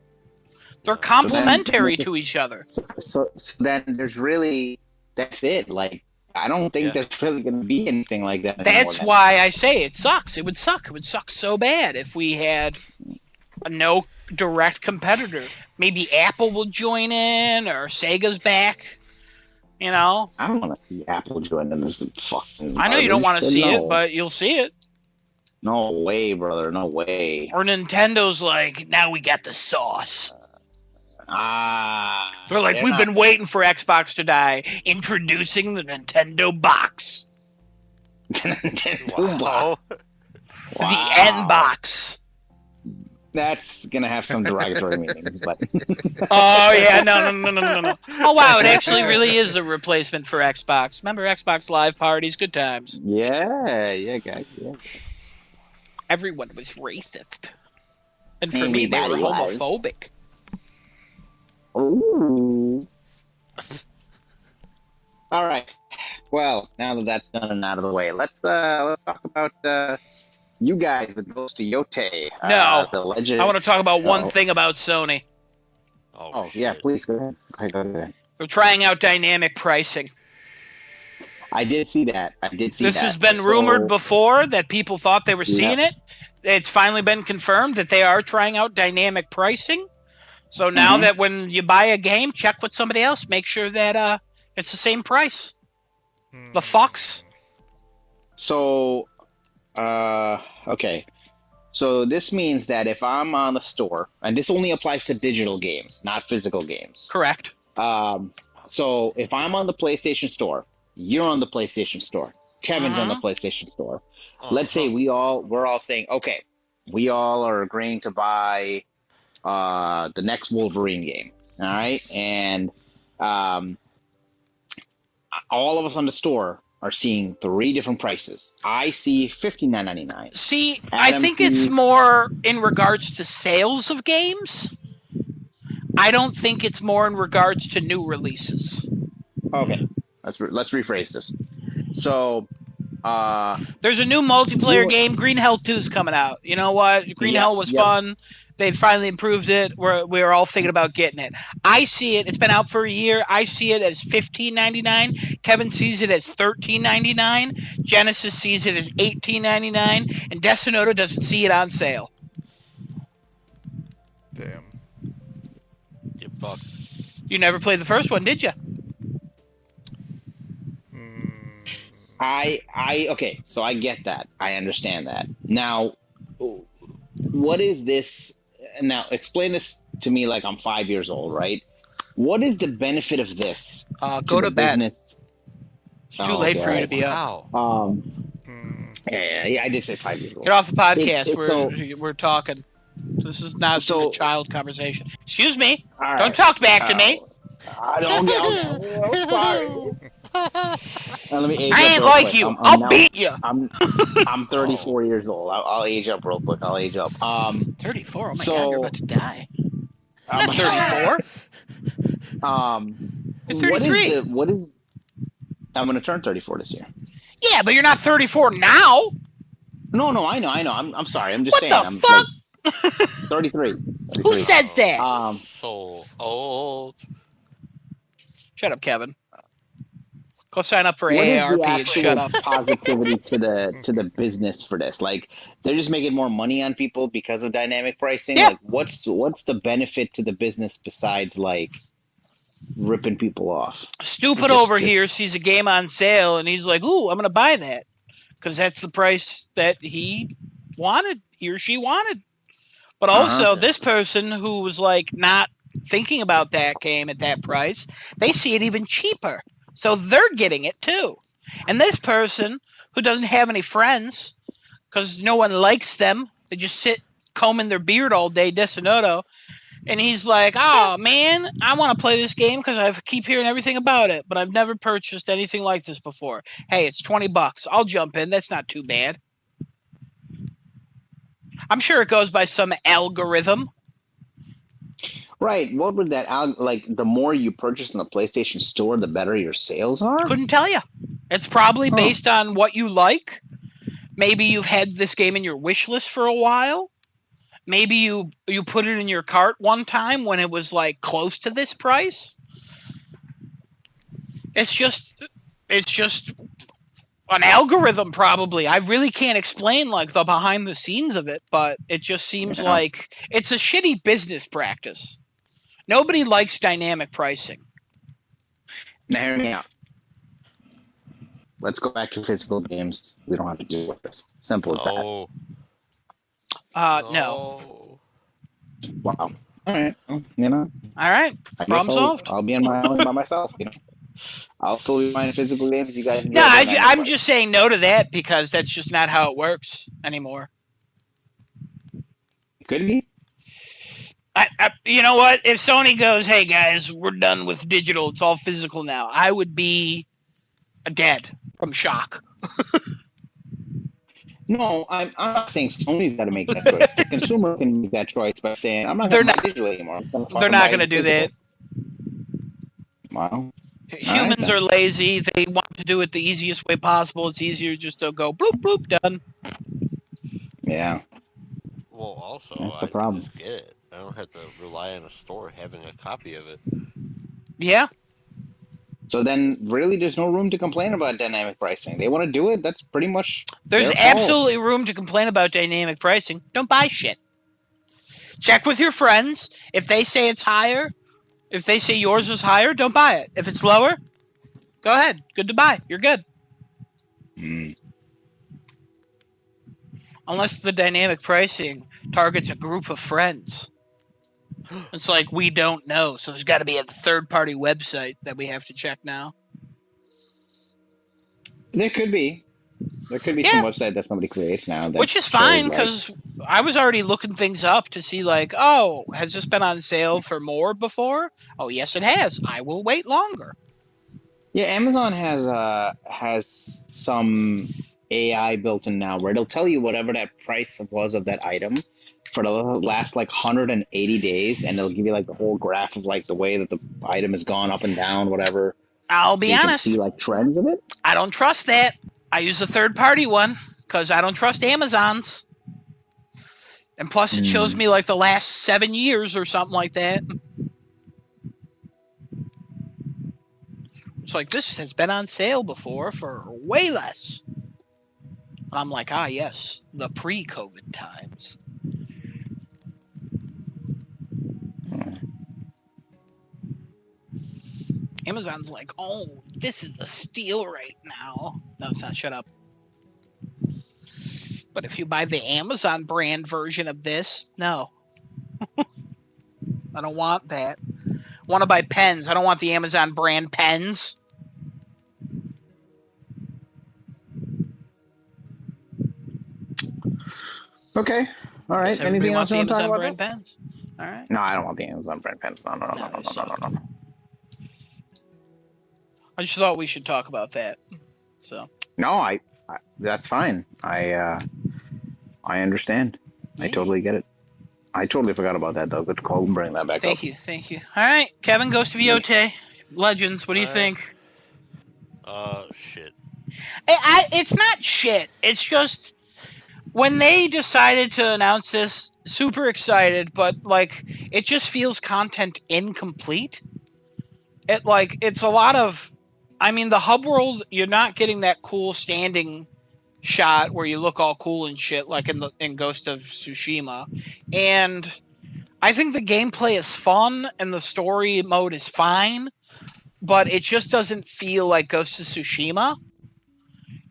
They're complementary to each other. So then there's really that's it. Like I don't think there's really gonna be anything like that anymore. That's why I say it sucks. It would suck. It would suck so bad if we had no direct competitor. Maybe Apple will join in or Sega's back. You know? I don't want to see Apple join in this fucking. I know you don't want to see no. it, but you'll see it. No way, brother. No way. Or Nintendo's like, now we got the sauce. They're like, we've been waiting for Xbox to die. Introducing the Nintendo box. Boom block. Wow. The N box. That's gonna have some derogatory meanings, but Oh yeah, no. Oh wow, it actually really is a replacement for Xbox. Remember Xbox Live parties? Good times. yeah, guys, yeah. Everyone was racist, and for me, they were Everybody was. homophobic. Ooh. All right. Well, now that that's done and out of the way, let's talk about you guys with Ghost of Yote. No, The legend. I want to talk about one Oh. thing about Sony. Oh yeah, please go ahead. Go ahead. They're trying out dynamic pricing. I did see that. This has been rumored before that people thought they were seeing it. It's finally been confirmed that they are trying out dynamic pricing. So now that when you buy a game, check with somebody else. Make sure that it's the same price. The Fox. So, okay. So this means that if I'm on the store, and this only applies to digital games, not physical games. Correct. So if I'm on the PlayStation Store, you're on the PlayStation Store, Kevin's on the PlayStation Store. Let's say we're all saying, okay, we all are agreeing to buy the next Wolverine game. All right, and all of us on the store are seeing 3 different prices. I see $59.99. See, Adam I think sees... it's more in regards to sales of games. I don't think it's more in regards to new releases. Okay, let's rephrase this. So, there's a new multiplayer game. Green Hell 2 is coming out. You know what? Green Hell was fun. They finally improved it. We're all thinking about getting it. I see it. It's been out for a year. I see it as $15.99. Kevin sees it as $13.99. Genesis sees it as $18.99, and Desonoto doesn't see it on sale. Damn. You fuck. You never played the first one, did you? Okay, so I get that. I understand that. Now, what is this? Now, explain this to me like I'm 5 years old, right? What is the benefit of this? Go to bed. Business? It's too late for you to be up. Yeah, I did say 5 years old. Get off the podcast. We're talking. This is not a child conversation. Excuse me. Right. Don't talk back to me. I don't get. I'm sorry. Let me age I up ain't real like quick. you. I'll beat you. I'm 34 years old. I'll age up real quick. 34? Oh my God, you're about to die. I'm 34. You're 33. What is? I'm gonna turn 34 this year. Yeah, but you're not 34 now. No, I know. I'm sorry. I'm just saying. What the fuck? Like 33. Who says that? So old. Shut up, Kevin. Go sign up for what AARP and shut up. Positivity to the business for this. Like they're just making more money on people because of dynamic pricing. Yep. Like what's the benefit to the business besides like ripping people off? Stupid over here sees a game on sale and he's like, "Ooh, I'm gonna buy that," because that's the price that he or she wanted. But also, this person who was like not thinking about that game at that price, they see it even cheaper. So they're getting it too. And this person who doesn't have any friends because no one likes them, they just sit combing their beard all day, Desonoto, and he's like, "Oh man, I want to play this game because I keep hearing everything about it, but I've never purchased anything like this before. Hey, it's $20. I'll jump in. That's not too bad." I'm sure it goes by some algorithm. Right. What would that like? The more you purchase in the PlayStation Store, the better your sales are. Couldn't tell you. It's probably based on what you like. Maybe you've had this game in your wish list for a while. Maybe you put it in your cart one time when it was like close to this price. It's just an algorithm probably. I really can't explain like the behind the scenes of it, but it just seems like it's a shitty business practice. Nobody likes dynamic pricing. Now hear me out. Let's go back to physical games. We don't have to deal with this. Simple as that. No. Wow. All right. Well, you know. All right. Problem solved. I'll be on my own by myself. You I'll still be buying physical games if you guys No, enjoy dynamic I'm pricing. just saying no to that because that's just not how it works anymore. Could be. You know what? If Sony goes, hey guys, we're done with digital, it's all physical now, I would be dead from shock. No, I'm not saying Sony's got to make that choice. The consumer can make that choice by saying, I'm not going They're to buy not. digital anymore. I'm going to They're fucking not going to buy do that. physical. Wow. All right Humans then. are lazy. They want to do it the easiest way possible. It's easier just to go bloop bloop done. Yeah, Well, also, that's the I can problem. just get it. I don't have to rely on a store having a copy of it. Yeah. So then, really, there's no room to complain about dynamic pricing. They want to do it. That's pretty much There's their call. absolutely room to complain about dynamic pricing. Don't buy shit. Check with your friends. If they say it's higher, if they say yours is higher, don't buy it. If it's lower, go ahead. Good to buy. You're good. Mm. Unless the dynamic pricing targets a group of friends. It's like we don't know, so there's got to be a third-party website that we have to check now. There could be. There could be some Yeah, website that somebody creates now that which is shows fine like, because I was already looking things up to see like, oh, has this been on sale for more before? Oh, yes, it has. I will wait longer. yeah, Amazon has some AI built in now where it'll tell you whatever that price was of that item for the last like 180 days, and it'll give you like the whole graph of like the way that the item has gone up and down, whatever, I'll so be you can see honest, like trends of it. I don't trust that. I use a third-party one because I don't trust Amazon's. And plus, it shows Mm. me like the last 7 years or something like that. It's like this has been on sale before for way less. And I'm like, ah, yes, the pre-COVID times. Amazon's like, oh, this is a steal right now. No, it's not. Shut up. But if you buy the Amazon brand version of this, no. I don't want that. I want to buy pens. I don't want the Amazon brand pens. Okay. All right. Guess everybody Anything else wants you the want to talk Amazon about brand this? pens. All right. No, I don't want the Amazon brand pens. No, no, no, no, No, no, they no, no, suck. no, no. I just thought we should talk about that. So. No, I that's fine. I understand. I Yeah. totally get it. I totally forgot about that though. Good call and bring that back up. Thank you. Thank you. All right. Kevin goes to Yeah. Viote. Legends. What do you All right. think? Shit. It's not shit. It's just when they decided to announce this, super excited, but like it just feels content incomplete. It's a lot of, I mean, the hub world. You're not getting that cool standing shot where you look all cool and shit like in Ghost of Tsushima, and I think the gameplay is fun and the story mode is fine, but it just doesn't feel like Ghost of Tsushima.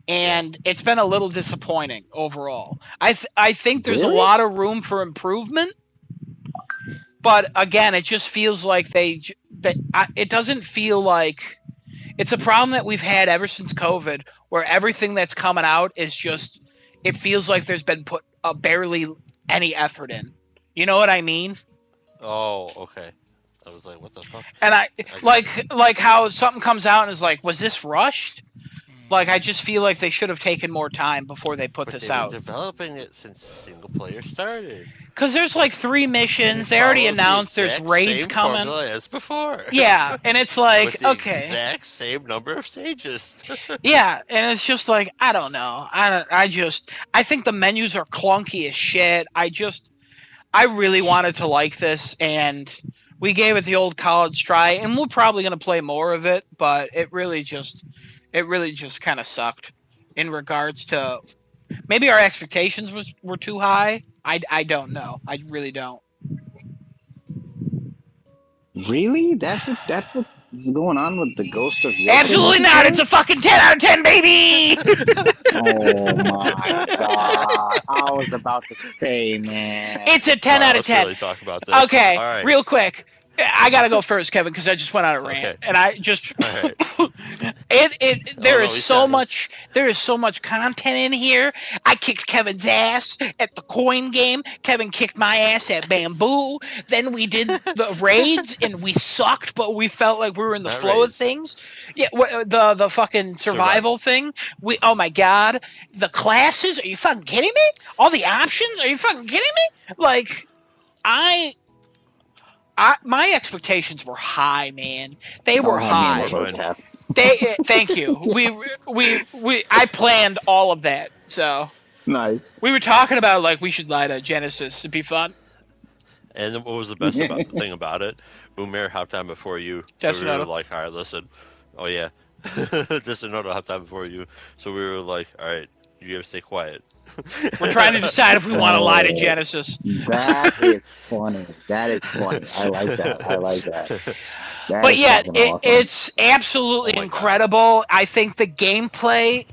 And it's been a little disappointing overall. I think there's a Really? lot of room for improvement, but again, it just feels like it doesn't feel like it's a problem that we've had ever since COVID, where everything that's coming out is just it feels like there's been put barely any effort in. You know what I mean? Oh, okay. I was like, what the fuck? And I I like how something comes out and is like, was this rushed? Like I just feel like they should have taken more time before they put But this they've been out. developing it since single player started. Because there's like 3 And it missions. They already follows the announced there's exact raids same coming. formula as before. Yeah, and it's With like, the okay. exact same number of stages. Yeah, and it's just like, I don't know. I think the menus are clunky as shit. I really wanted to like this, and we gave it the old college try, and we're probably going to play more of it, but it really just kind of sucked in regards to maybe our expectations were too high. I don't know. I really don't. Really? That's what is going on with the Ghost of Yote Absolutely not. It's multiplayer? a fucking 10 out of 10, baby. Oh my god. I was about to say, man. It's a 10 Alright, out of let's 10. really talk about this. Okay, Alright. real quick. I gotta go first, Kevin, because I just went on a rant, Okay. and I just All right. there no, is he's so got it. much content in here. I kicked Kevin's ass at the coin game. Kevin kicked my ass at bamboo. Then we did the raids, and we sucked, but we felt like we were in the Not flow of raids. things. Yeah, the fucking survival Survival. thing. Oh my god, the classes. Are you fucking kidding me? All the options. Are you fucking kidding me? Like my expectations were high, man. They were Don't have me in the high. first half. Thank you. I planned all of that. So Nice. we were talking about like we should lie to Genesis. It'd be fun. And then what was the best thing about it? Umair hopped on before you. So we were Destinoto. like, all right, listen. Oh, yeah. Destinoto hopped on before you. So we were like, all right, you have to stay quiet. We're trying to decide if we want to lie to Genesis. That is funny. That is funny. I like that. I like that. That But is yeah, fucking awesome. it's absolutely Oh my incredible. I think the gameplay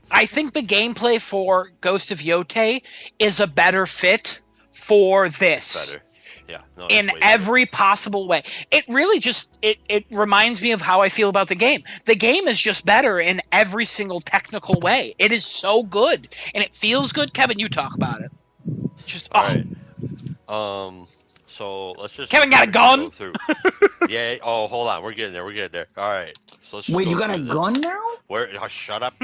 for Ghost of Yote is a better fit for this. Better. Yeah. No, it's In way better. every possible way. It really just it reminds me of how I feel about the game. The game is just better in every single technical way. It is so good and it feels good. Kevin, you talk about it. Just All right. So let's just Kevin got a gun? go through. Yeah. Oh, hold on. We're getting there. We're getting there. All right. So let's just Wait, go you got a through this. gun now? Shut up.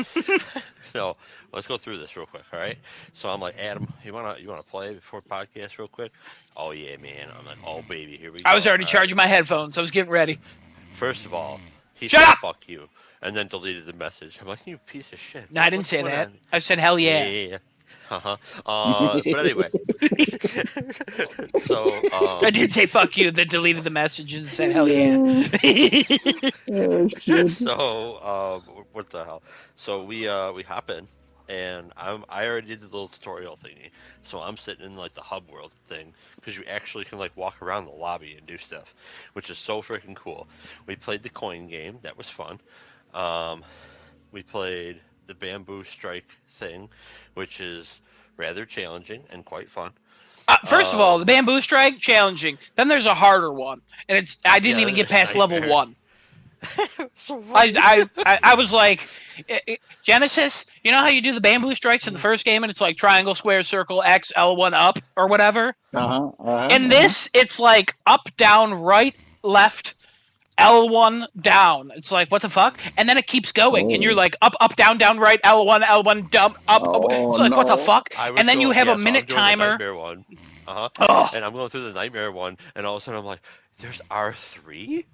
So let's go through this real quick. All right. So I'm like, Adam, you wanna play before podcast real quick? Oh yeah, man. I'm like, oh baby, here we go. I was already All charging my headphones. I was getting ready. right. First of all, he Shut said up! fuck you, and then deleted the message. I'm like, you piece of shit. No, I didn't What's say going that. on? I said hell yeah. Yeah. But anyway. So I did say fuck you, then deleted the message and said hell yeah. Oh, shit. So what the hell? So we hop in, and I already did the little tutorial thingy. So I'm sitting in like the hub world thing because you actually can like walk around the lobby and do stuff, which is so freaking cool. We played the coin game, that was fun. We played the bamboo strike thing, which is rather challenging and quite fun. First of all, the bamboo strike, challenging. Then there's a harder one, and I didn't even get past level Nightmare. 1. So funny. I was like, Genesis, you know how you do the bamboo strikes in the first game, and it's like triangle, square, circle, X, L1 up, or whatever? In this, it's like up, down, right, left, L1 down. It's like, what the fuck? And then it keeps going, and you're like, up, up, down, down, right, L1, down, up. It's like, what the fuck? And then you have a minute timer. The nightmare one. Oh. And I'm going through the nightmare one, and all of a sudden I'm like, there's R3?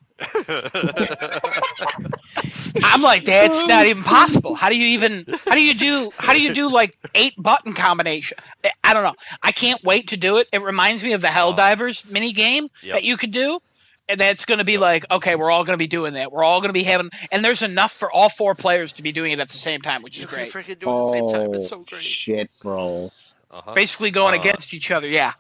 I'm like, that's not even possible. How do you do like 8 button combination? I don't know. I can't wait to do it. It reminds me of the Helldivers mini game that you could do. And that's going to be like, okay, we're all going to be doing that. We're all going to be having, and there's enough for all 4 players to be doing it at the same time, which is great. You can freaking do it at the same time. It's so great. Shit, bro. Basically going against each other, yeah.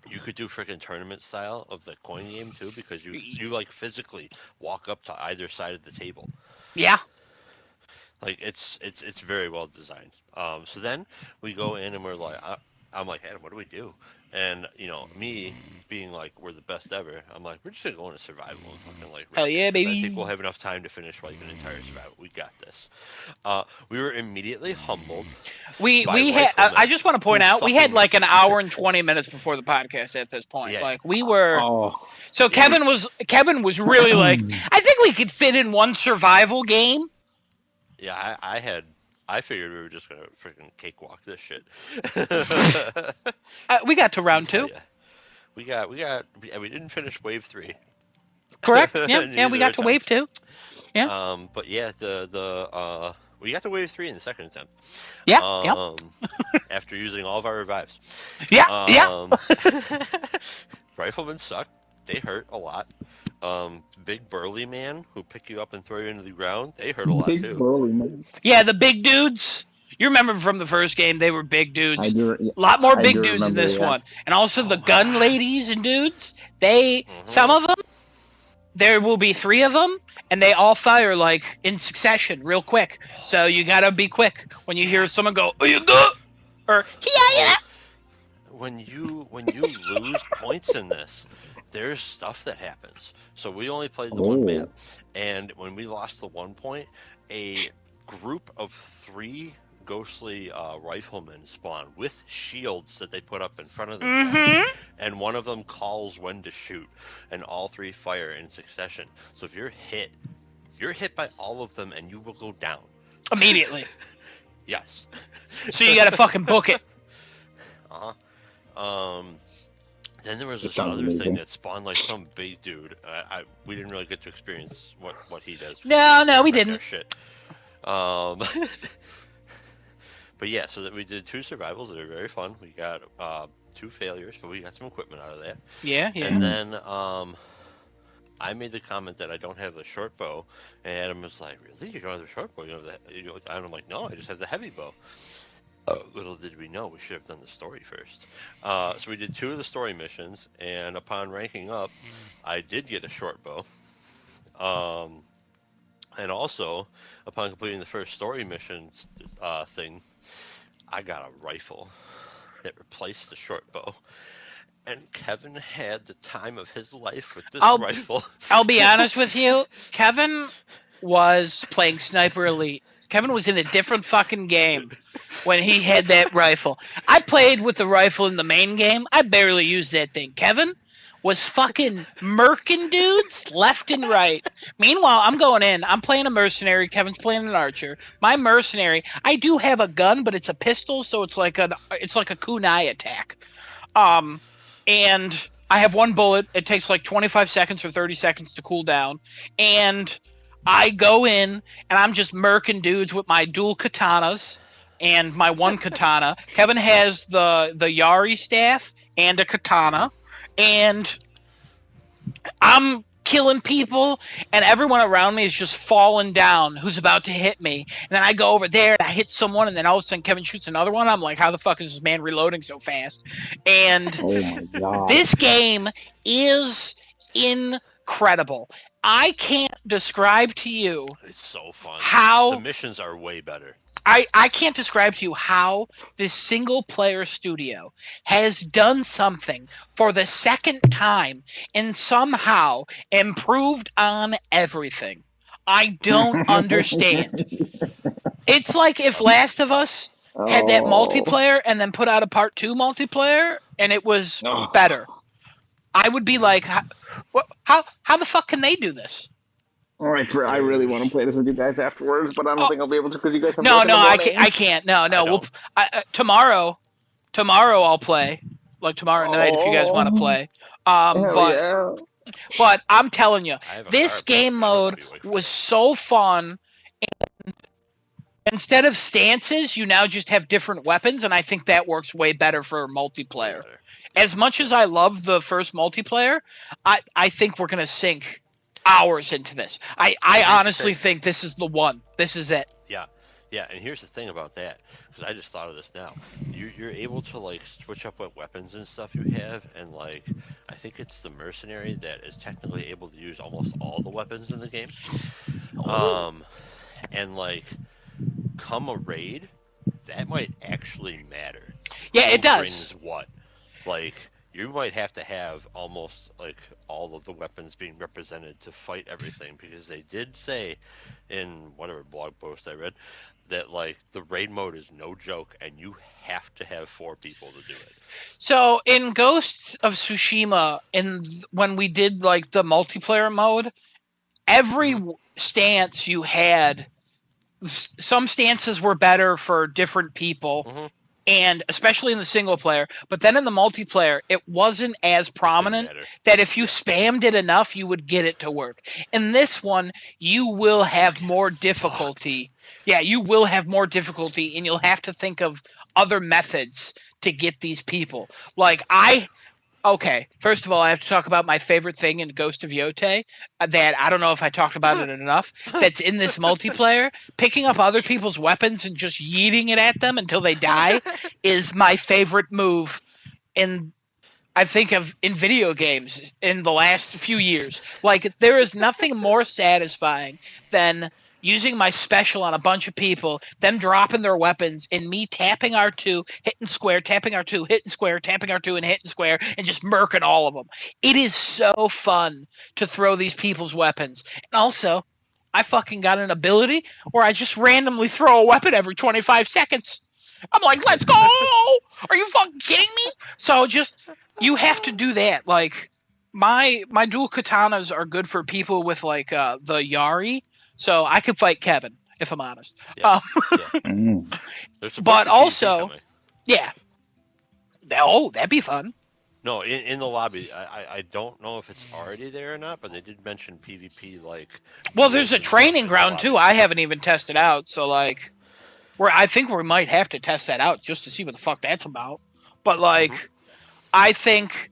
You could do freaking tournament style of the coin game too, because you like physically walk up to either side of the table. Yeah. Like it's very well designed. So then we go in and we're like, I'm like, Adam, what do we do? And me being like, we're the best ever. I'm like, we're just gonna go into survival and fucking like. Hell yeah, baby! I think we'll have enough time to finish like an entire survival. We got this. We were immediately humbled. We had. I just want to point out, we had like an hour and 20 minutes before the podcast at this point. Yeah. Like we were. Oh. So Kevin was really like, I think we could fit in one survival game. Yeah, I figured we were just gonna freaking cakewalk this shit. We got to round 2. We didn't finish wave 3. Correct? Yeah, we got to wave 2. Yeah. But yeah, we got to wave 3 in the second attempt. Yeah. After using all of our revives. Yeah. Riflemen suck. They hurt a lot. Big burly man who pick you up and throw you into the ground, they hurt a lot too. Big burly man. Yeah, the big dudes. You remember from the first game, they were big dudes. I do. A lot more big dudes remember, in this one. And also the gun ladies and dudes, some of them, there will be 3 of them, and they all fire like in succession real quick. So you gotta be quick when you hear someone go, "Oh, you go," or "Yeah." When you lose points in this, there's stuff that happens. So we only played the one map, Oh. and when we lost the one point, a group of 3 ghostly riflemen spawn with shields that they put up in front of themselves, Mm-hmm. and one of them calls when to shoot, and all 3 fire in succession. So if you're hit by all of them, and you will go down. Immediately. Yes. So you gotta fucking book it. Then there was It this sounds other thing amazing. that spawned like some big dude. We didn't really get to experience what he does. No, we Wreck our didn't. Shit. But yeah, so that we did 2 survivals that are very fun. We got 2 failures, but we got some equipment out of that. Yeah. And then I made the comment that I don't have the short bow, and Adam was like, "Really? You don't have the short bow? You don't have the?" And I'm like, "No, I just have the heavy bow." Little did we know we should have done the story first. So we did 2 of the story missions, and upon ranking up, I did get a short bow. And also, upon completing the first story mission thing, I got a rifle that replaced the short bow. And Kevin had the time of his life with this rifle. I'll be honest with you. Kevin was playing Sniper Elite. Kevin was in a different fucking game when he had that rifle. I played with the rifle in the main game. I barely used that thing. Kevin was fucking murking dudes left and right. Meanwhile, I'm going in. I'm playing a mercenary. Kevin's playing an archer. My mercenary, I do have a gun, but it's a pistol, so it's like a kunai attack. And I have 1 bullet. It takes like 25 seconds or 30 seconds to cool down. And I go in and I'm just murking dudes with my dual katanas and my 1 katana. Kevin has the Yari staff and a katana. And I'm killing people, and everyone around me is just falling down who's about to hit me. And then I go over there and I hit someone, and then all of a sudden Kevin shoots another one. I'm like, how the fuck is this man reloading so fast? And Oh my god. this game is incredible. I can't describe to you It's so fun. how The missions are way better. I can't describe to you how this single player studio has done something for the second time and somehow improved on everything. I don't understand. It's like if Last of Us had that Oh. multiplayer and then put out a part 2 multiplayer and it was Oh. better. I would be like, how the fuck can they do this? All right, I really want to play this with you guys afterwards, but I don't Oh, think I'll be able to because you guys have no, work in the I morning. can't. No, I don't. tomorrow I'll play, like tomorrow night if you guys want to Oh, play. hell yeah. But I'm telling you, I have a this car, but game I'm not mode gonna be awake for was that. so fun. Instead of stances, you now just have different weapons, and I think that works way better for Way multiplayer. better. As much as I love the first multiplayer, I think we're gonna sink hours into this. I Here's the honestly thing. think this is the one. This is it. Yeah, and here's the thing about that, because I just thought of this now. You're able to like switch up what weapons and stuff you have, and like I think it's the mercenary that is technically able to use almost all the weapons in the game. And like come a raid, that might actually matter. Yeah, Who it does. brings what? Like you might have to have almost like all of the weapons being represented to fight everything, because they did say in whatever blog post I read that like the raid mode is no joke and you have to have 4 people to do it. So in Ghost of Tsushima, when we did like the multiplayer mode, every stance you had, some stances were better for different people, Mm-hmm. and especially in the single player. But then in the multiplayer, it wasn't as prominent matter. that if you spammed it enough, you would get it to work. In this one, you will have more difficulty. Yeah, you will have more difficulty, and you'll have to think of other methods to get these people. Like okay, first of all, I have to talk about my favorite thing in Ghost of Yote that I don't know if I talked about it enough. That's in this multiplayer. Picking up other people's weapons and just yeeting it at them until they die is my favorite move in I think of in video games in the last few years. Like there is nothing more satisfying than using my special on a bunch of people, them dropping their weapons, and me tapping R2, hitting square, tapping R2, hitting square, tapping R2, and hitting square, and just murking all of them. It is so fun to throw these people's weapons. And also, I fucking got an ability where I just randomly throw a weapon every 25 seconds. I'm like, let's go! Are you fucking kidding me? So just, you have to do that. Like, my dual katanas are good for people with like the Yari, so I could fight Kevin if I'm honest. Yeah. But also, yeah. Oh, that'd be fun. No, in the lobby, I don't know if it's already there or not, but they did mention PvP like. Well, there's a training ground too. I haven't even tested out, so like, I think we might have to test that out just to see what the fuck that's about. But like, I think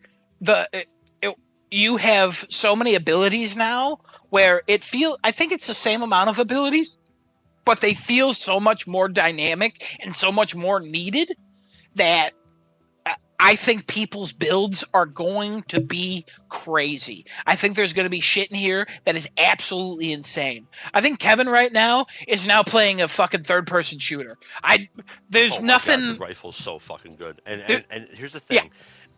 you have so many abilities now where I think it's the same amount of abilities, but they feel so much more dynamic and so much more needed that I think people's builds are going to be crazy. I think there's going to be shit in here that is absolutely insane. I think Kevin right now is now playing a fucking third-person shooter. There's nothing. God, the rifle's so fucking good. And here's the thing, yeah.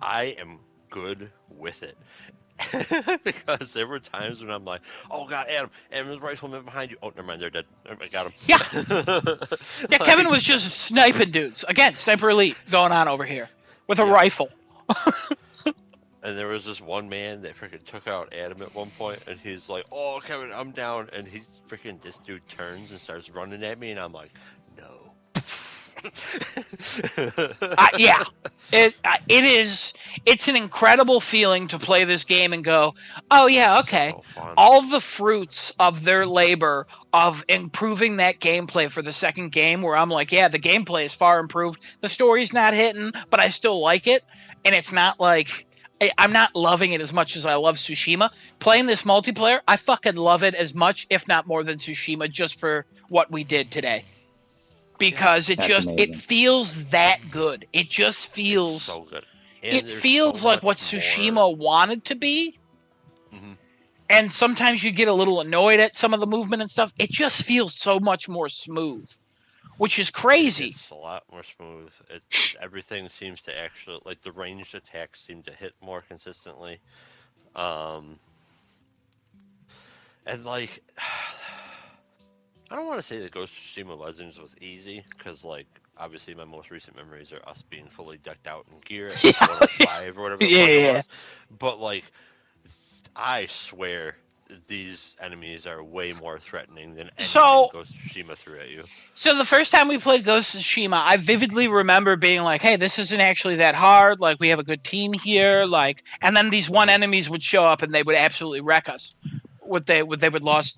I am good with it. Because there were times when I'm like, oh god, Adam's rifleman behind you. Oh, never mind, they're dead. I got him. Yeah. Yeah, Kevin was just sniping dudes. Again, Sniper Elite going on over here with a rifle. And there was this one man that freaking took out Adam at one point, and he's like, oh, Kevin, I'm down. And this dude turns and starts running at me, and I'm like, no. Yeah, it's an incredible feeling to play this game and go, oh yeah, okay, so all the fruits of their labor of improving that gameplay for the second game, where I'm like, yeah, the gameplay is far improved, the story's not hitting, but I still like it, and it's not like I'm not loving it as much as I love Tsushima. Playing this multiplayer, I fucking love it as much, if not more than Tsushima, just for what we did today. Because it feels that good. It just feels so good. It feels so like what Tsushima wanted to be. Mm-hmm. And sometimes you get a little annoyed at some of the movement and stuff. It just feels so much more smooth, which is crazy. It's a lot more smooth. Everything seems to actually, like, the ranged attacks seem to hit more consistently. And like, I don't want to say that Ghost of Tsushima Legends was easy, because, like, obviously my most recent memories are us being fully decked out in gear at 105 or whatever it was. But, like, I swear these enemies are way more threatening than anything Ghost of Tsushima threw at you. So the first time we played Ghost of Tsushima, I vividly remember being like, hey, this isn't actually that hard. Like, we have a good team here. Like, and then these one enemies would show up and they would absolutely wreck us. They would launch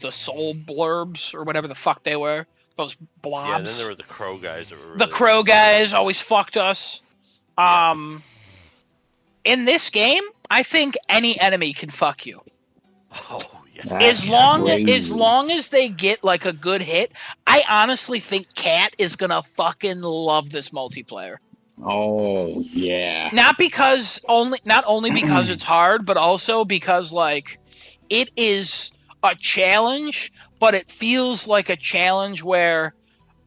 the soul blurbs or whatever the fuck they were. Those blobs. Yeah, and then there were the crow guys that were really the crow guys always fucked us. In this game, I think any enemy can fuck you. Oh, yes. As long as they get like a good hit, I honestly think Kat is gonna fucking love this multiplayer. Oh yeah. Not only because it's hard, but also because like it is a challenge, but it feels like a challenge where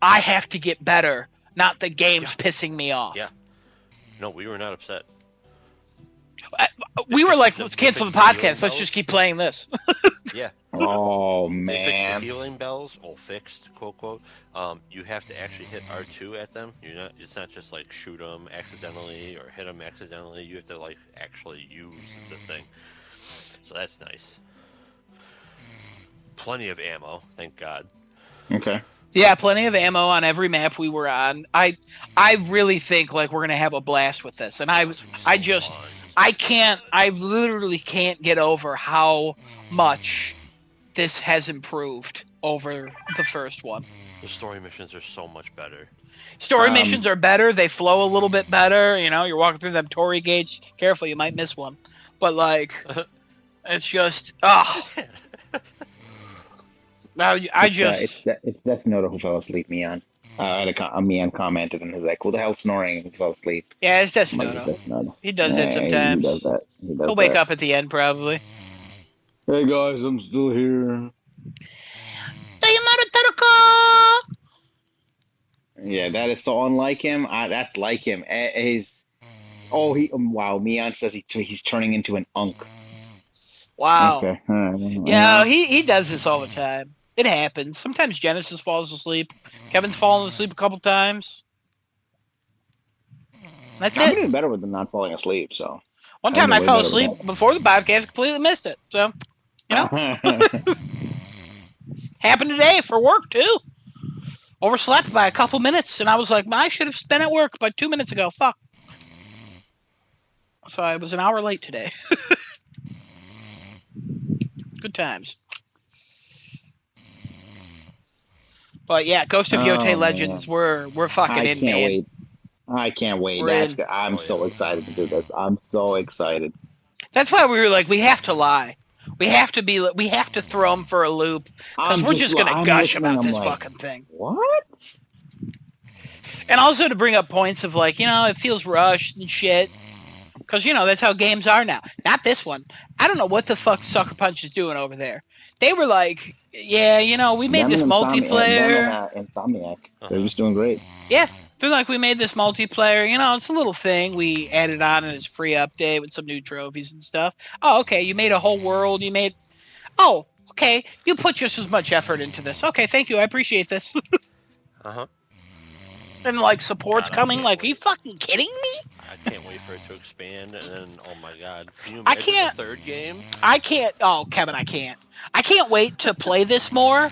I have to get better, not the game's pissing me off. Yeah. No, we were not upset. We were like, let's cancel the podcast. Let's just keep playing this. Yeah. Oh, man. The healing bells, fixed, quote, quote. You have to actually hit R2 at them. It's not just like shoot them accidentally or hit them accidentally. You have to like actually use the thing. So that's nice. Plenty of ammo, thank God. Okay. Yeah, plenty of ammo on every map we were on. I really think like we're gonna have a blast with this, and I literally can't get over how much this has improved over the first one. The story missions are so much better. Story missions are better. They flow a little bit better. You know, you're walking through them Torii gates. Careful, you might miss one. But like, it's just Now it's Death Note who fell asleep. Mian commented and was like, "Who the hell snoring?" And fell asleep. Yeah, it's Death Note. He does that sometimes. He does that. He'll wake up at the end probably. Hey guys, I'm still here. Yeah, that is so unlike him. That's like him. Wow. Mian says he's turning into an unk. Wow. Okay. All right. Yeah, he does this all the time. It happens. Sometimes Genesis falls asleep. Kevin's fallen asleep a couple times. That's I've it. been doing better with them not falling asleep. So One I've time been I way fell better with asleep before the podcast, completely missed it. So, that. happened today for work too. Overslept by a couple minutes, and I was like, I should have been at work about 2 minutes ago. Fuck. So I was an hour late today. Good times. But yeah, Ghost of Yotei Oh Legends, man, we're fucking I in, can't man. wait. I can't wait. We're in. I'm Oh, yeah. so excited to do this. I'm so excited. That's why we were like, we have to lie. We have to throw them for a loop because we're just gonna I'm gush listening. about I'm this like, fucking thing. what? And also to bring up points of like, it feels rushed and shit. Because, that's how games are now. Not this one. I don't know what the fuck Sucker Punch is doing over there. They were like, yeah, we made Them this and multiplayer. Insomniac. They're Uh-huh. just doing great. Yeah, they're like, we made this multiplayer. It's a little thing we added on in its free update with some new trophies and stuff. Oh, okay, you made a whole world. Oh, okay, you put just as much effort into this. Okay, thank you. I appreciate this. Uh-huh. And like support's God, I coming. can't Like, are you wait. fucking kidding me? I can't wait for it to expand, and then, oh my god. Can you I imagine a can't. third game? I can't. Oh, Kevin, I can't. I can't wait to play this more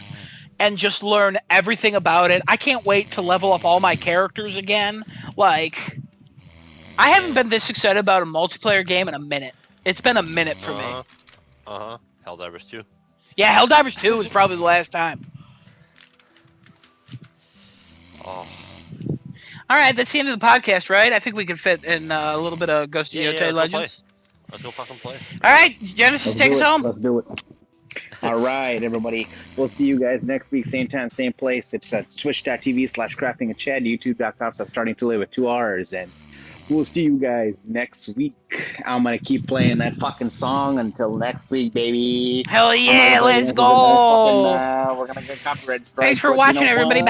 and just learn everything about it. I can't wait to level up all my characters again. Like, I haven't Yeah. been this excited about a multiplayer game in a minute. It's been a minute for me. Uh-huh. Uh-huh. Helldivers 2. Yeah, Helldivers 2 was probably the last time. Oh. All right, that's the end of the podcast, right? I think we can fit in a little bit of Ghost of Yeah, Yotei let's go play. Legends. Let's go fucking play. All right, Genesis, Let's take do us it. home. Let's do it. All right, everybody. We'll see you guys next week, same time, same place. It's at twitch.tv/craftingachad, youtube.com/starting to live with 2 R's. And we'll see you guys next week. I'm going to keep playing that fucking song until next week, baby. Hell yeah, let's We're go. going to get copyright strike. Thanks for but you know watching, everybody. what?